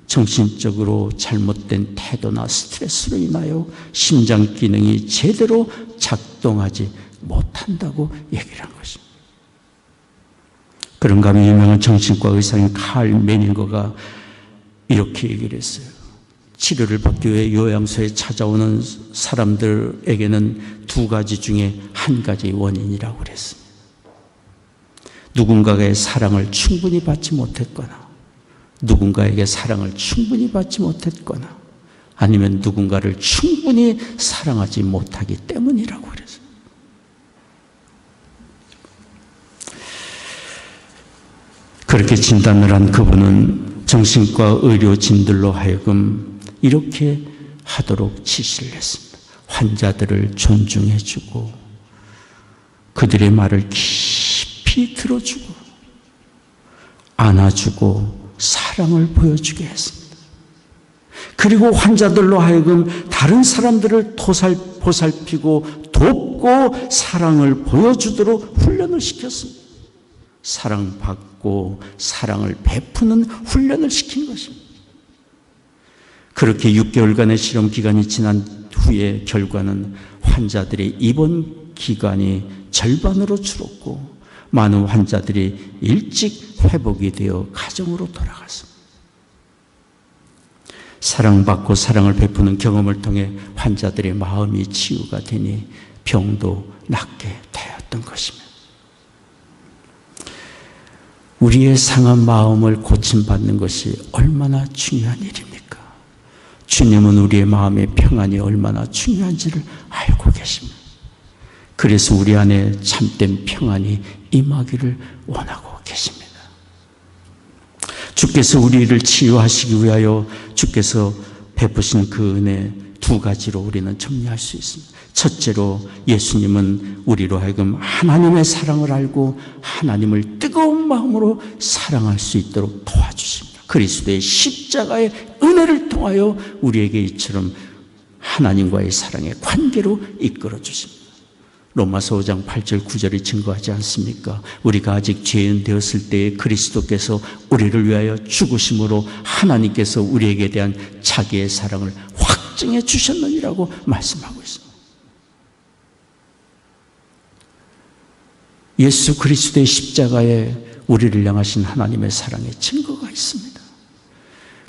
정신적으로 잘못된 태도나 스트레스로 인하여 심장 기능이 제대로 작동하지 못한다고 얘기를 한 것입니다. 그런가 하면 유명한 정신과 의사인 칼 메닝거가 이렇게 얘기를 했어요. 치료를 받기 위해 요양소에 찾아오는 사람들에게는 두 가지 중에 한 가지 원인이라고 그랬습니다. 누군가의 사랑을 충분히 받지 못했거나, 누군가에게 사랑을 충분히 받지 못했거나, 아니면 누군가를 충분히 사랑하지 못하기 때문이라고 그랬어요. 그렇게 진단을 한 그분은 정신과 의료진들로 하여금 이렇게 하도록 지시를 했습니다. 환자들을 존중해주고 그들의 말을 깊이 들어주고 안아주고 사랑을 보여주게 했습니다. 그리고 환자들로 하여금 다른 사람들을 보살피고 돕고 사랑을 보여주도록 훈련을 시켰습니다. 사랑받고 사랑을 베푸는 훈련을 시킨 것입니다. 그렇게 6개월간의 실험 기간이 지난 후에 결과는 환자들의 입원 기간이 절반으로 줄었고 많은 환자들이 일찍 회복이 되어 가정으로 돌아갔습니다. 사랑받고 사랑을 베푸는 경험을 통해 환자들의 마음이 치유가 되니 병도 낫게 되었던 것입니다. 우리의 상한 마음을 고침받는 것이 얼마나 중요한 일입니까? 주님은 우리의 마음의 평안이 얼마나 중요한지를 알고 계십니다. 그래서 우리 안에 참된 평안이 임하기를 원하고 계십니다. 주께서 우리를 치유하시기 위하여 주께서 베푸신 그 은혜 두 가지로 우리는 정리할 수 있습니다. 첫째로 예수님은 우리로 하여금 하나님의 사랑을 알고 하나님을 뜨거운 마음으로 사랑할 수 있도록 도와주십니다. 그리스도의 십자가의 은혜를 통하여 우리에게 이처럼 하나님과의 사랑의 관계로 이끌어 주십니다. 로마서 5장 8절 9절이 증거하지 않습니까? 우리가 아직 죄인 되었을 때에 그리스도께서 우리를 위하여 죽으심으로 하나님께서 우리에게 대한 자기의 사랑을 확증해 주셨느니라고 말씀하고 있습니다. 예수 그리스도의 십자가에 우리를 향하신 하나님의 사랑의 증거가 있습니다.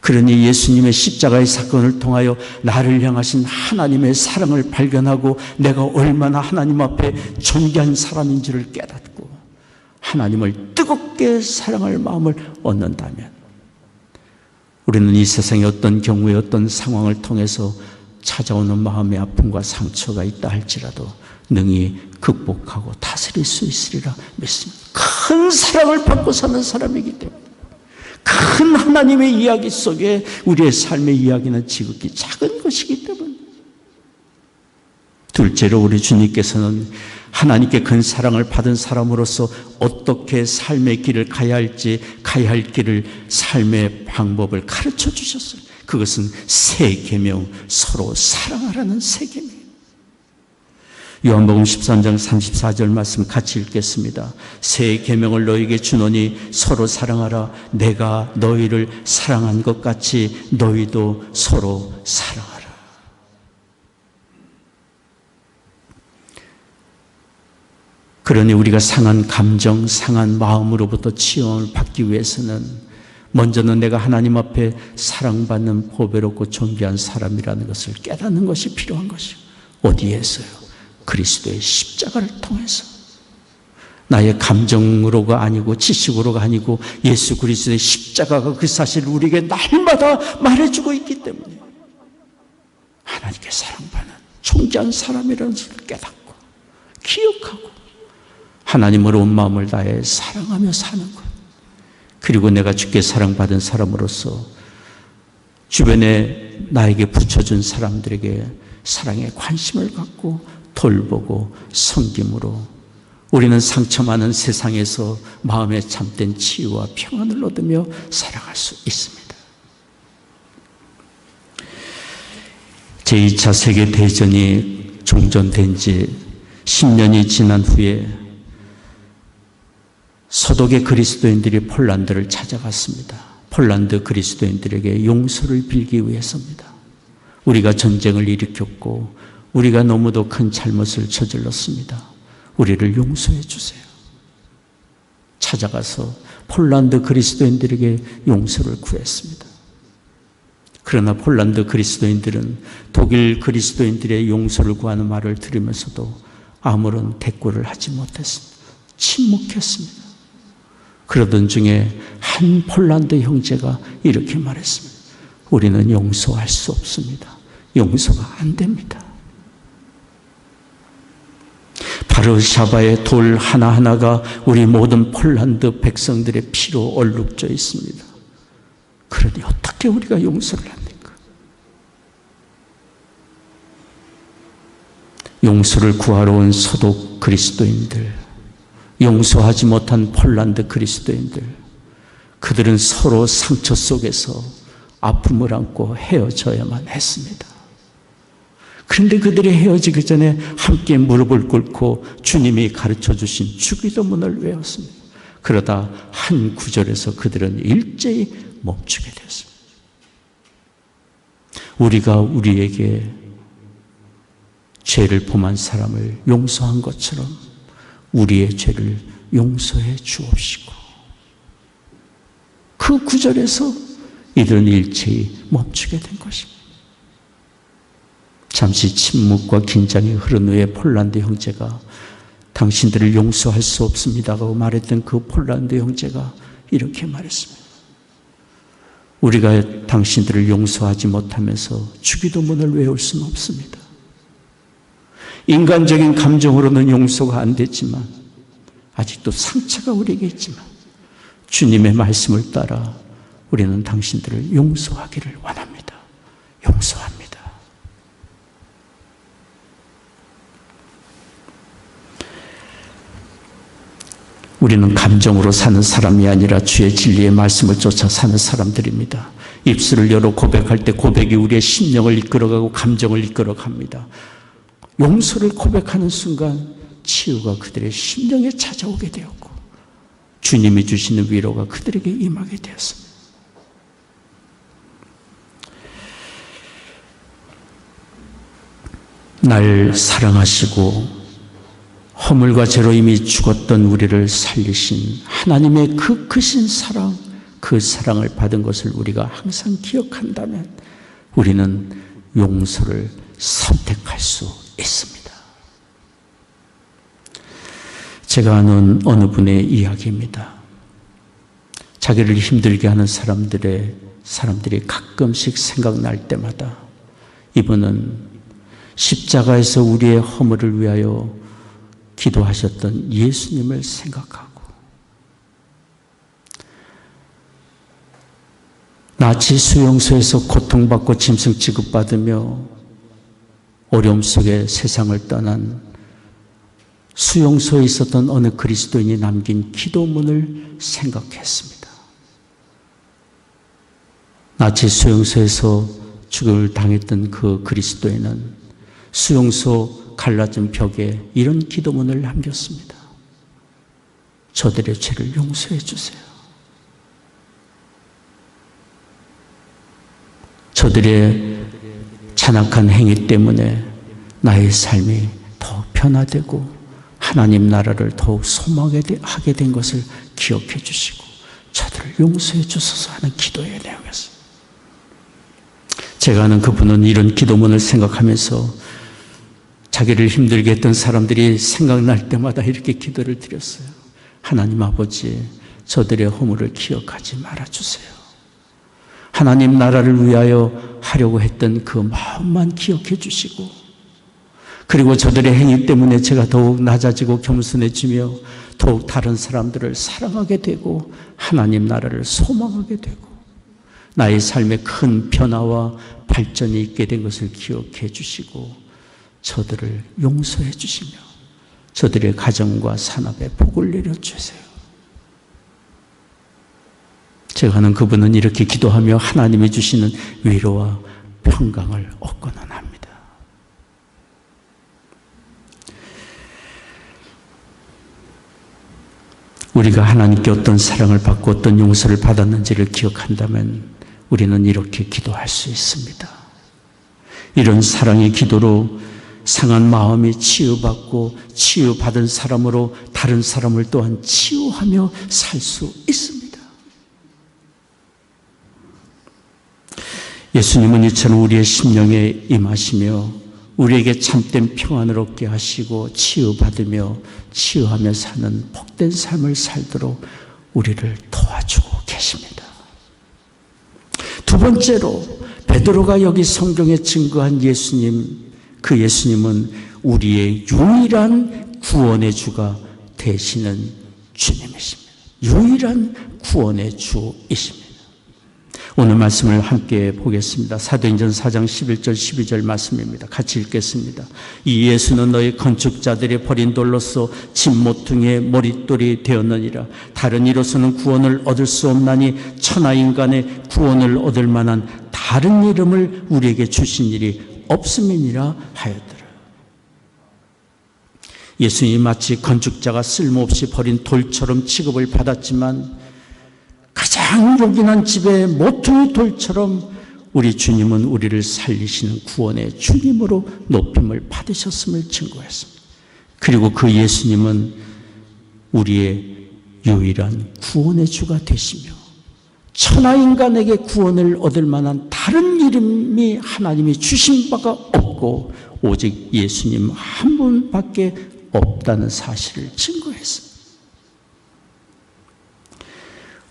그러니 예수님의 십자가의 사건을 통하여 나를 향하신 하나님의 사랑을 발견하고 내가 얼마나 하나님 앞에 존귀한 사람인지를 깨닫고 하나님을 뜨겁게 사랑할 마음을 얻는다면 우리는 이 세상의 어떤 경우에 어떤 상황을 통해서 찾아오는 마음의 아픔과 상처가 있다 할지라도 능히 극복하고 다스릴 수 있으리라 믿습니다. 큰 사랑을 받고 사는 사람이기 때문에 큰 하나님의 이야기 속에 우리의 삶의 이야기는 지극히 작은 것이기 때문에 둘째로 우리 주님께서는 하나님께 큰 사랑을 받은 사람으로서 어떻게 삶의 길을 가야 할지 가야 할 길을 삶의 방법을 가르쳐 주셨어요. 그것은 새 계명 서로 사랑하라는 새 계명. 요한복음 13장 34절 말씀 같이 읽겠습니다. 새 계명을 너희에게 주노니 서로 사랑하라. 내가 너희를 사랑한 것 같이 너희도 서로 사랑하라. 그러니 우리가 상한 감정, 상한 마음으로부터 치유를 받기 위해서는 먼저는 내가 하나님 앞에 사랑받는 보배롭고 존귀한 사람이라는 것을 깨닫는 것이 필요한 것이고 어디에서요? 그리스도의 십자가를 통해서 나의 감정으로가 아니고 지식으로가 아니고 예수 그리스도의 십자가가 그 사실을 우리에게 날마다 말해주고 있기 때문에 하나님께 사랑받는 존귀한 사람이라는 것을 깨닫고 기억하고 하나님을 온 마음을 다해 사랑하며 사는 것, 그리고 내가 주께 사랑받은 사람으로서 주변에 나에게 붙여준 사람들에게 사랑에 관심을 갖고 돌보고 섬김으로 우리는 상처 많은 세상에서 마음에 참된 치유와 평안을 얻으며 살아갈 수 있습니다. 제2차 세계대전이 종전된 지 10년이 지난 후에 서독의 그리스도인들이 폴란드를 찾아갔습니다. 폴란드 그리스도인들에게 용서를 빌기 위해서입니다. 우리가 전쟁을 일으켰고 우리가 너무도 큰 잘못을 저질렀습니다. 우리를 용서해 주세요. 찾아가서 폴란드 그리스도인들에게 용서를 구했습니다. 그러나 폴란드 그리스도인들은 독일 그리스도인들의 용서를 구하는 말을 들으면서도 아무런 대꾸를 하지 못했습니다. 침묵했습니다. 그러던 중에 한 폴란드 형제가 이렇게 말했습니다. 우리는 용서할 수 없습니다. 용서가 안 됩니다. 바르샤바의 돌 하나하나가 우리 모든 폴란드 백성들의 피로 얼룩져 있습니다. 그러니 어떻게 우리가 용서를 합니까? 용서를 구하러 온 서독 그리스도인들, 용서하지 못한 폴란드 그리스도인들, 그들은 서로 상처 속에서 아픔을 안고 헤어져야만 했습니다. 그런데 그들이 헤어지기 전에 함께 무릎을 꿇고 주님이 가르쳐 주신 주기도문을 외웠습니다. 그러다 한 구절에서 그들은 일제히 멈추게 되었습니다. 우리가 우리에게 죄를 범한 사람을 용서한 것처럼 우리의 죄를 용서해 주옵시고, 그 구절에서 이들은 일체히 멈추게 된 것입니다. 잠시 침묵과 긴장이 흐른 후에 폴란드 형제가 당신들을 용서할 수 없습니다라고 말했던 그 폴란드 형제가 이렇게 말했습니다. 우리가 당신들을 용서하지 못하면서 주기도문을 외울 수는 없습니다. 인간적인 감정으로는 용서가 안 됐지만 아직도 상처가 우리에게 있지만 주님의 말씀을 따라 우리는 당신들을 용서하기를 원합니다. 용서합니다. 우리는 감정으로 사는 사람이 아니라 주의 진리의 말씀을 쫓아 사는 사람들입니다. 입술을 열어 고백할 때 고백이 우리의 심령을 이끌어가고 감정을 이끌어갑니다. 용서를 고백하는 순간 치유가 그들의 심령에 찾아오게 되었고 주님이 주시는 위로가 그들에게 임하게 되었습니다. 날 사랑하시고 허물과 죄로 이미 죽었던 우리를 살리신 하나님의 그 크신 사랑, 그 사랑을 받은 것을 우리가 항상 기억한다면 우리는 용서를 선택할 수 있습니다. 제가 아는 어느 분의 이야기입니다. 자기를 힘들게 하는 사람들이 가끔씩 생각날 때마다 이분은 십자가에서 우리의 허물을 위하여 기도하셨던 예수님을 생각하고 나치 수용소에서 고통받고 짐승 취급받으며 어려움 속에 세상을 떠난 수용소에 있었던 어느 그리스도인이 남긴 기도문을 생각했습니다. 나치 수용소에서 죽음을 당했던 그 그리스도인은 수용소 갈라진 벽에 이런 기도문을 남겼습니다. 저들의 죄를 용서해 주세요. 저들의 잔악한 행위 때문에 나의 삶이 더욱 변화되고 하나님 나라를 더욱 소망하게 된 것을 기억해 주시고 저들을 용서해 주소서 하는 기도의 내용이었습니다. 제가 아는 그분은 이런 기도문을 생각하면서 자기를 힘들게 했던 사람들이 생각날 때마다 이렇게 기도를 드렸어요. 하나님 아버지, 저들의 허물을 기억하지 말아주세요. 하나님 나라를 위하여 하려고 했던 그 마음만 기억해 주시고 그리고 저들의 행위 때문에 제가 더욱 낮아지고 겸손해지며 더욱 다른 사람들을 사랑하게 되고 하나님 나라를 소망하게 되고 나의 삶에 큰 변화와 발전이 있게 된 것을 기억해 주시고 저들을 용서해 주시며 저들의 가정과 산업에 복을 내려주세요. 제가 아는 그분은 이렇게 기도하며 하나님이 주시는 위로와 평강을 얻고는 합니다. 우리가 하나님께 어떤 사랑을 받고 어떤 용서를 받았는지를 기억한다면 우리는 이렇게 기도할 수 있습니다. 이런 사랑의 기도로 상한 마음이 치유받고 치유받은 사람으로 다른 사람을 또한 치유하며 살 수 있습니다. 예수님은 이처럼 우리의 심령에 임하시며 우리에게 참된 평안을 얻게 하시고 치유받으며 치유하며 사는 복된 삶을 살도록 우리를 도와주고 계십니다. 두 번째로 베드로가 여기 성경에 증거한 예수님, 그 예수님은 우리의 유일한 구원의 주가 되시는 주님이십니다. 유일한 구원의 주이십니다. 오늘 말씀을 함께 보겠습니다. 사도행전 4장 11절 12절 말씀입니다. 같이 읽겠습니다. 이 예수는 너희 건축자들이 버린 돌로서 집 모퉁이의 머릿돌이 되었느니라. 다른 이로서는 구원을 얻을 수 없나니 천하 인간의 구원을 얻을 만한 다른 이름을 우리에게 주신 일이 없음이니라 하였더라. 예수님이 마치 건축자가 쓸모없이 버린 돌처럼 취급을 받았지만 가장 요긴한 집의 모퉁이 돌처럼 우리 주님은 우리를 살리시는 구원의 주님으로 높임을 받으셨음을 증거했습니다. 그리고 그 예수님은 우리의 유일한 구원의 주가 되시며 천하 인간에게 구원을 얻을 만한 다른 이름이 하나님이 주신 바가 없고 오직 예수님 한 분밖에 없다는 사실을 증거했습니다.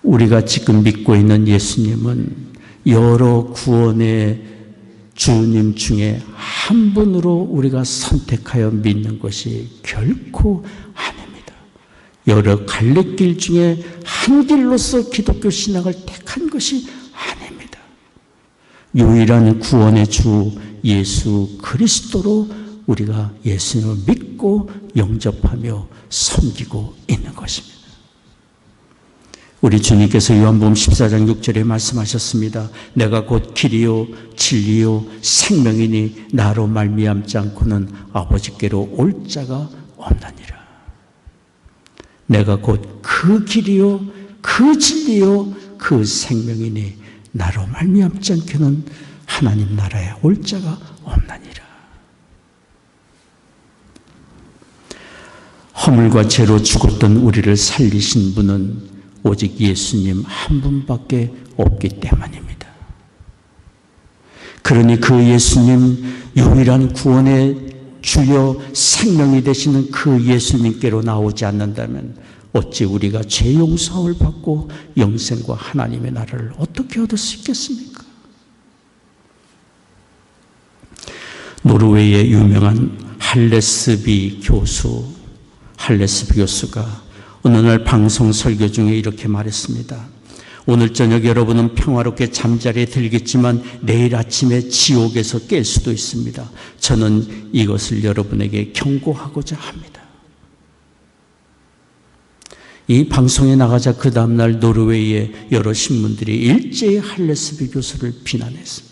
우리가 지금 믿고 있는 예수님은 여러 구원의 주님 중에 한 분으로 우리가 선택하여 믿는 것이 결코 아닙니다. 여러 갈래길 중에 한 길로서 기독교 신앙을 택한 것이 아닙니다. 유일한 구원의 주 예수 그리스도로 우리가 예수님을 믿고 영접하며 섬기고 있는 것입니다. 우리 주님께서 요한복음 14장 6절에 말씀하셨습니다. 내가 곧 길이요 진리요 생명이니 나로 말미암지 않고는 아버지께로 올 자가 없느니라. 내가 곧 그 길이요 그 진리요 그 생명이니 나로 말미암지 않고는 하나님 나라에 올 자가 없느니라. 허물과 죄로 죽었던 우리를 살리신 분은 오직 예수님 한 분밖에 없기 때문입니다. 그러니 그 예수님 유일한 구원의 주여 생명이 되시는 그 예수님께로 나오지 않는다면 어찌 우리가 죄 용서함을 받고 영생과 하나님의 나라를 어떻게 얻을 수 있겠습니까? 노르웨이의 유명한 할레스비 교수가 어느 날 방송 설교 중에 이렇게 말했습니다. 오늘 저녁 여러분은 평화롭게 잠자리에 들겠지만 내일 아침에 지옥에서 깰 수도 있습니다. 저는 이것을 여러분에게 경고하고자 합니다. 이 방송에 나가자 그 다음날 노르웨이의 여러 신문들이 일제히 할레스비 교수를 비난했습니다.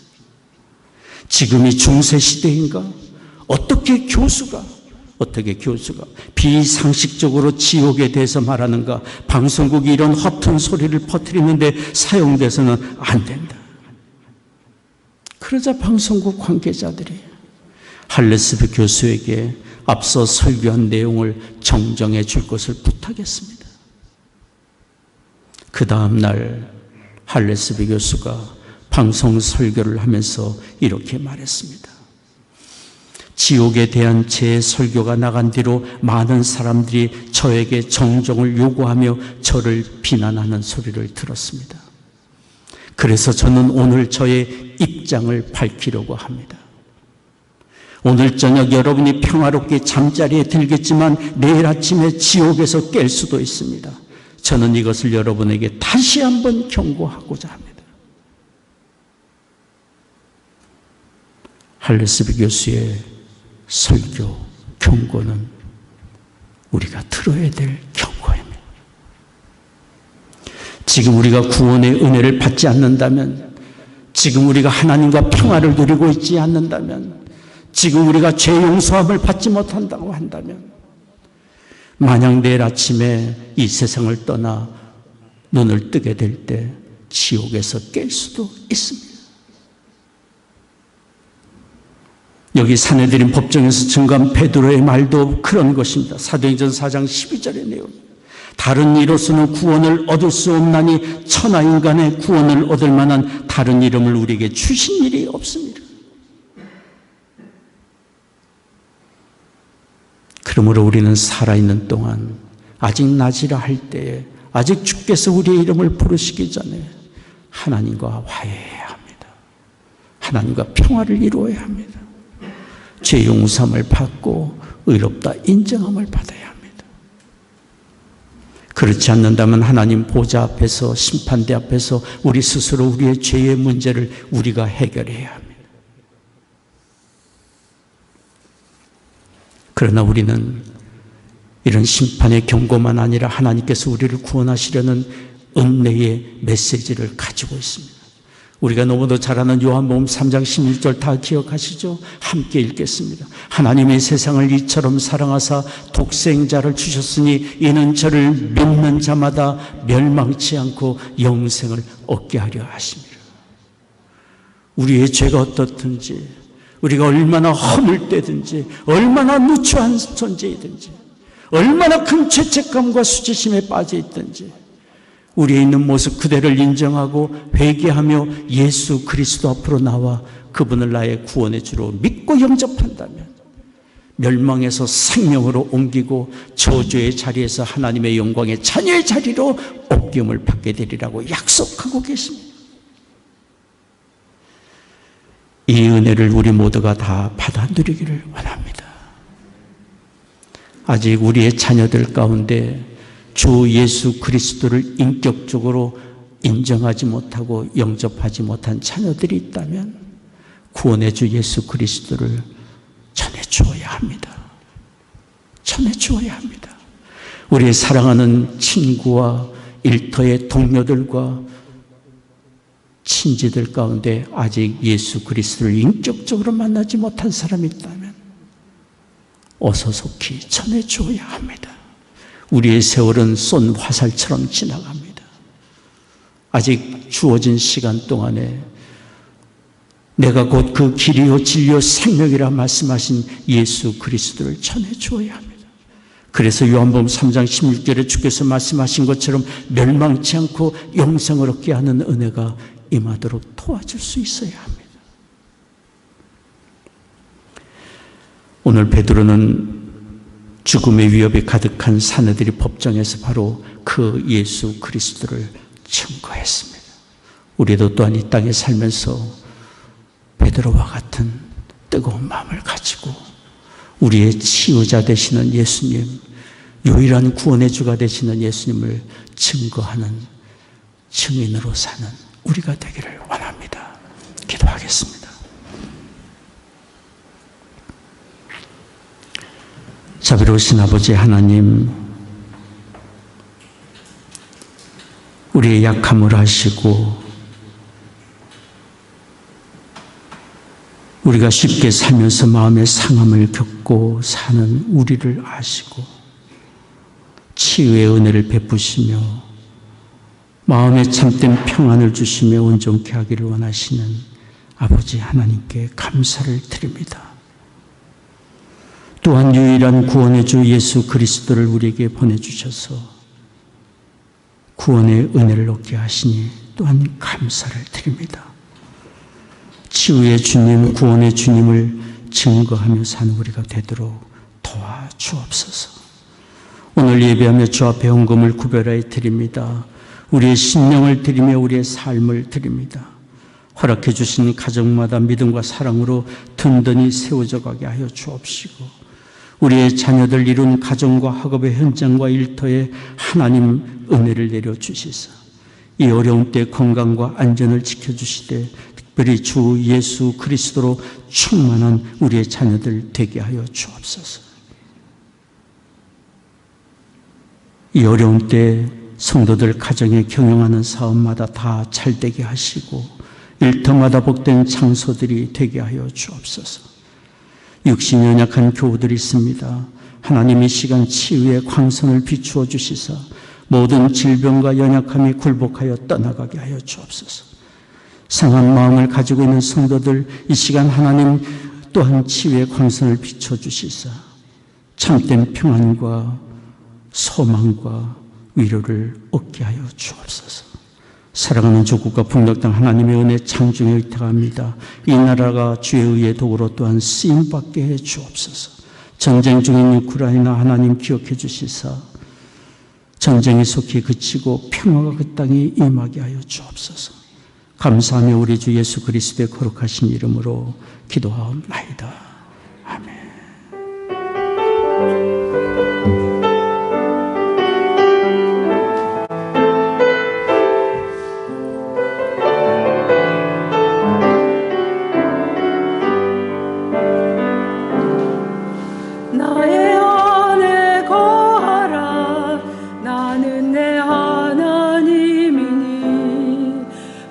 지금이 중세시대인가? 어떻게 교수가 비상식적으로 지옥에 대해서 말하는가? 방송국이 이런 허튼 소리를 퍼뜨리는데 사용돼서는 안 된다. 그러자 방송국 관계자들이 할레스비 교수에게 앞서 설교한 내용을 정정해 줄 것을 부탁했습니다. 그 다음 날 할레스비 교수가 방송 설교를 하면서 이렇게 말했습니다. 지옥에 대한 제 설교가 나간 뒤로 많은 사람들이 저에게 정정을 요구하며 저를 비난하는 소리를 들었습니다. 그래서 저는 오늘 저의 입장을 밝히려고 합니다. 오늘 저녁 여러분이 평화롭게 잠자리에 들겠지만 내일 아침에 지옥에서 깰 수도 있습니다. 저는 이것을 여러분에게 다시 한번 경고하고자 합니다. 할레스비 교수의 설교, 경고는 우리가 들어야 될 경고입니다. 지금 우리가 구원의 은혜를 받지 않는다면, 지금 우리가 하나님과 평화를 누리고 있지 않는다면, 지금 우리가 죄 용서함을 받지 못한다고 한다면, 만약 내일 아침에 이 세상을 떠나 눈을 뜨게 될 때 지옥에서 깰 수도 있습니다. 여기 사내들인 법정에서 증거한 베드로의 말도 그런 것입니다. 사도행전 4장 12절의 내용. 다른 이로서는 구원을 얻을 수 없나니 천하 인간의 구원을 얻을 만한 다른 이름을 우리에게 주신 일이 없습니다. 그러므로 우리는 살아있는 동안 아직 낮이라 할 때에 아직 주께서 우리의 이름을 부르시기 전에 하나님과 화해해야 합니다. 하나님과 평화를 이루어야 합니다. 죄 용서함을 받고 의롭다 인정함을 받아야 합니다. 그렇지 않는다면 하나님 보좌 앞에서 심판대 앞에서 우리 스스로 우리의 죄의 문제를 우리가 해결해야 합니다. 그러나 우리는 이런 심판의 경고만 아니라 하나님께서 우리를 구원하시려는 은혜의 메시지를 가지고 있습니다. 우리가 너무도 잘 아는 요한복음 3장 16절 다 기억하시죠? 함께 읽겠습니다. 하나님의 세상을 이처럼 사랑하사 독생자를 주셨으니 이는 저를 믿는 자마다 멸망치 않고 영생을 얻게 하려 하심이라. 우리의 죄가 어떻든지, 우리가 얼마나 허물되든지, 얼마나 누추한 존재이든지, 얼마나 큰 죄책감과 수치심에 빠져 있든지 우리에 있는 모습 그대를 인정하고 회개하며 예수 그리스도 앞으로 나와 그분을 나의 구원의 주로 믿고 영접한다면 멸망에서 생명으로 옮기고 저주의 자리에서 하나님의 영광의 자녀의 자리로 옮김을 받게 되리라고 약속하고 계십니다. 이 은혜를 우리 모두가 다 받아 누리기를 원합니다. 아직 우리의 자녀들 가운데 주 예수 그리스도를 인격적으로 인정하지 못하고 영접하지 못한 자녀들이 있다면 구원의 주 예수 그리스도를 전해주어야 합니다. 전해주어야 합니다. 우리의 사랑하는 친구와 일터의 동료들과 친지들 가운데 아직 예수 그리스도를 인격적으로 만나지 못한 사람이 있다면 어서 속히 전해주어야 합니다. 우리의 세월은 쏜 화살처럼 지나갑니다. 아직 주어진 시간 동안에 내가 곧 그 길이요 진리요 생명이라 말씀하신 예수 그리스도를 전해주어야 합니다. 그래서 요한복음 3장 16절에 주께서 말씀하신 것처럼 멸망치 않고 영생을 얻게 하는 은혜가 임하도록 도와줄 수 있어야 합니다. 오늘 베드로는 죽음의 위협이 가득한 사내들이 법정에서 바로 그 예수 그리스도를 증거했습니다. 우리도 또한 이 땅에 살면서 베드로와 같은 뜨거운 마음을 가지고 우리의 치유자 되시는 예수님, 유일한 구원의 주가 되시는 예수님을 증거하는 증인으로 사는 우리가 되기를 원합니다. 기도하겠습니다. 자비로우신 아버지 하나님, 우리의 약함을 아시고 우리가 쉽게 살면서 마음의 상함을 겪고 사는 우리를 아시고 치유의 은혜를 베푸시며 마음에 참된 평안을 주시며 온전케 하기를 원하시는 아버지 하나님께 감사를 드립니다. 또한 유일한 구원의 주 예수 그리스도를 우리에게 보내주셔서 구원의 은혜를 얻게 하시니 또한 감사를 드립니다. 치유의 주님, 구원의 주님을 증거하며 사는 우리가 되도록 도와주옵소서. 오늘 예배하며 주 앞에 헌금을 구별하여 드립니다. 우리의 심령을 드리며 우리의 삶을 드립니다. 허락해 주신 가정마다 믿음과 사랑으로 든든히 세워져 가게 하여 주옵시고 우리의 자녀들 이룬 가정과 학업의 현장과 일터에 하나님 은혜를 내려주시사 이 어려운 때 건강과 안전을 지켜주시되 특별히 주 예수 그리스도로 충만한 우리의 자녀들 되게 하여 주옵소서. 이 어려운 때 성도들 가정에 경영하는 사업마다 다 잘되게 하시고 일터마다 복된 장소들이 되게 하여 주옵소서. 육신이 연약한 교우들이 있습니다. 하나님이 시간 치유의 광선을 비추어 주시사 모든 질병과 연약함이 굴복하여 떠나가게 하여 주옵소서. 상한 마음을 가지고 있는 성도들 이 시간 하나님 또한 치유의 광선을 비춰주시사 참된 평안과 소망과 위로를 얻게 하여 주옵소서. 사랑하는 조국과 북녘 땅 하나님의 은혜 창중에 의탁합니다. 이 나라가 주의 의의 도구로 또한 쓰임받게 해 주옵소서. 전쟁 중인 우크라이나 하나님 기억해 주시사 전쟁이 속히 그치고 평화가 그 땅에 임하게 하여 주옵소서. 감사하며 우리 주 예수 그리스도의 거룩하신 이름으로 기도하옵나이다. 아멘. 나의 안에 거하라. 나는 내 하나님이니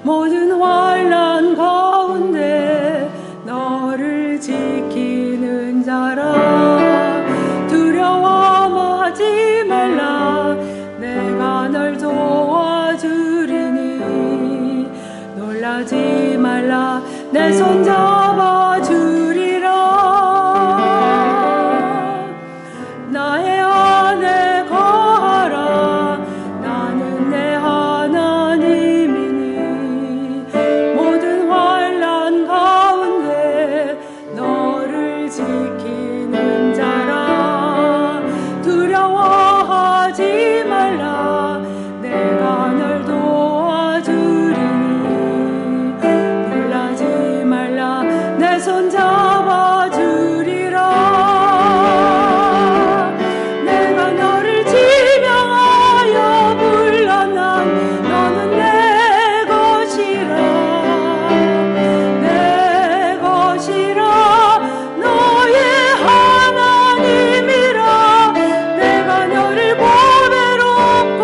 모든 환난 가운데 너를 지키는 자라. 두려워하지 말라. 내가 널 도와주리니 놀라지 말라. 내 손 잡아주리라. 나의 안에 거하라. 나는 내 하나님이니 모든 환난 가운데 너를 지키는 자라. 두려워하지 말라. 내가 널 도와주리니 놀라지 말라. 내 손 잡아주리라. 내가 너를 지명하여 불러 난 너는 내 것이라. 내 것이라. 너의 하나님이라. 내가 너를 보배롭고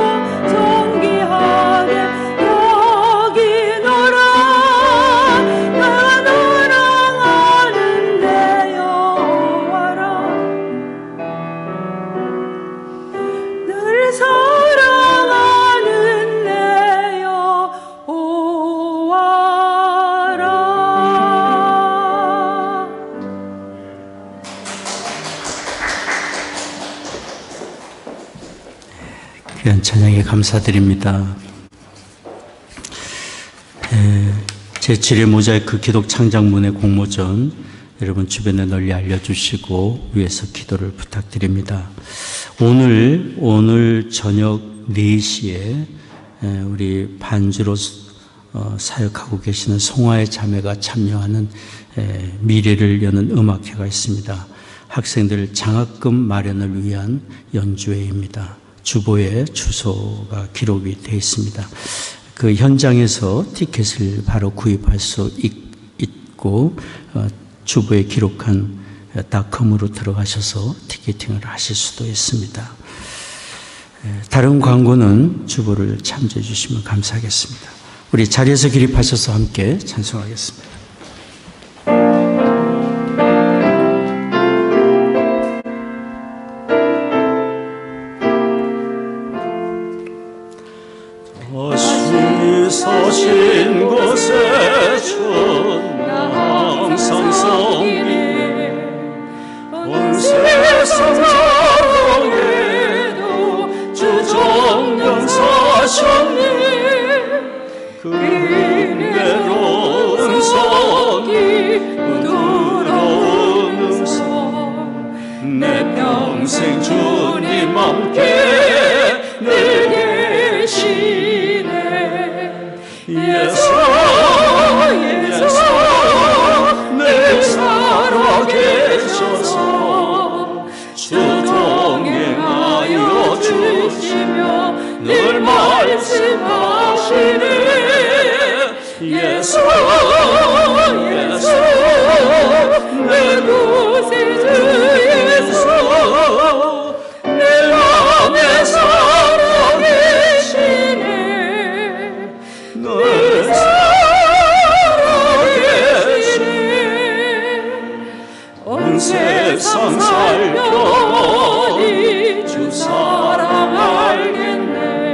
존귀하게 여기노라. 내가 너랑 아는데 여호와라. 늘 사랑하는 내 여호와라. 귀한 찬양에 감사드립니다. 제7회 모자이크 기독 창작문의 공모전 여러분 주변에 널리 알려주시고 위에서 기도를 부탁드립니다. 오늘 저녁 4시에 우리 반주로 사역하고 계시는 송하의 자매가 참여하는 미래를 여는 음악회가 있습니다. 학생들 장학금 마련을 위한 연주회입니다. 주보에 주소가 기록이 되어 있습니다. 그 현장에서 티켓을 바로 구입할 수 있고 주보에 기록한 닷컴으로 들어가셔서 티켓팅을 하실 수도 있습니다. 다른 광고는 주보를 참조해 주시면 감사하겠습니다. 우리 자리에서 기립하셔서 함께 찬송하겠습니다. 서신 곳에 전나 항상 섬기네. 온 세상 자랑에도 주 정령 사셨네. 그 은혜로운 성이 부드러운 음성 내 평생 주님 함께 늘 계시네. 예수 늘 살아계셔서 주 동행하여 주시며 늘 말씀하시네. 예수 내 구세주 예수 내 안에 살아계시네. 늘 살아계시네. 온 세상 살펴보니 주 사랑 알겠네.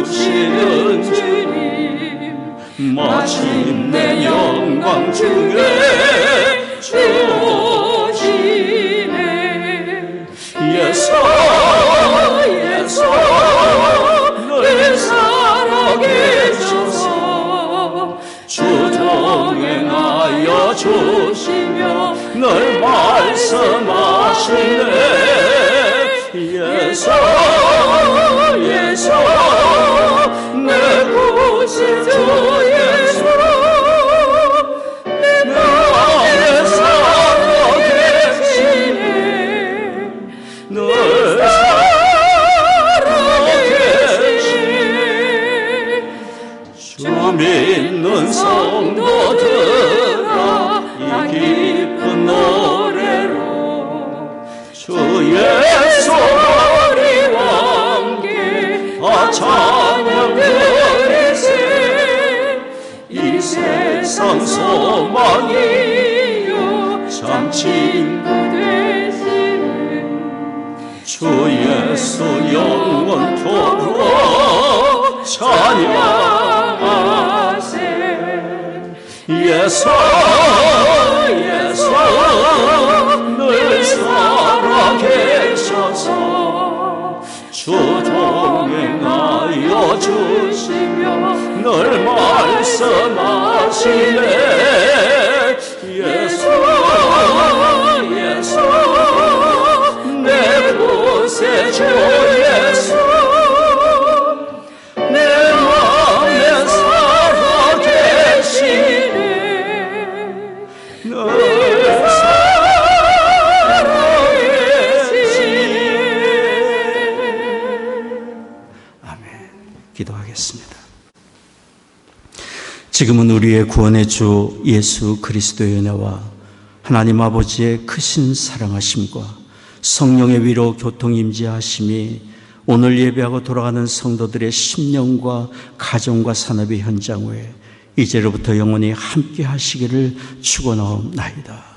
주시는 주님 마침내 영광 중에 주시네. 예수 예수 늘 살아계셔서 주 동행하여 주시며 늘 말씀하시네. 예수 예수 내 구주주 예수 내 맘에 살아계시네. 늘 살아계시네. 주 믿는 성도들아 이 깊은 노래로 주 예수 우리와 함께 찬양 드리세. 이 세상 소망이요 참 친구 되시는 주 예수 영원토록 찬양하세. 예수 예수 늘 살아계셔서 주 동행하여 주시며 늘 말씀하시네. 예수 예수 내 구세주 예수 내 맘에 살아계시네. 늘 기도하겠습니다. 지금은 우리의 구원의 주 예수 그리스도의 은혜와 하나님 아버지의 크신 사랑하심과 성령의 위로 교통 임재하심이 오늘 예배하고 돌아가는 성도들의 심령과 가정과 산업의 현장 외에 이제로부터 영원히 함께 하시기를 축원하옵나이다.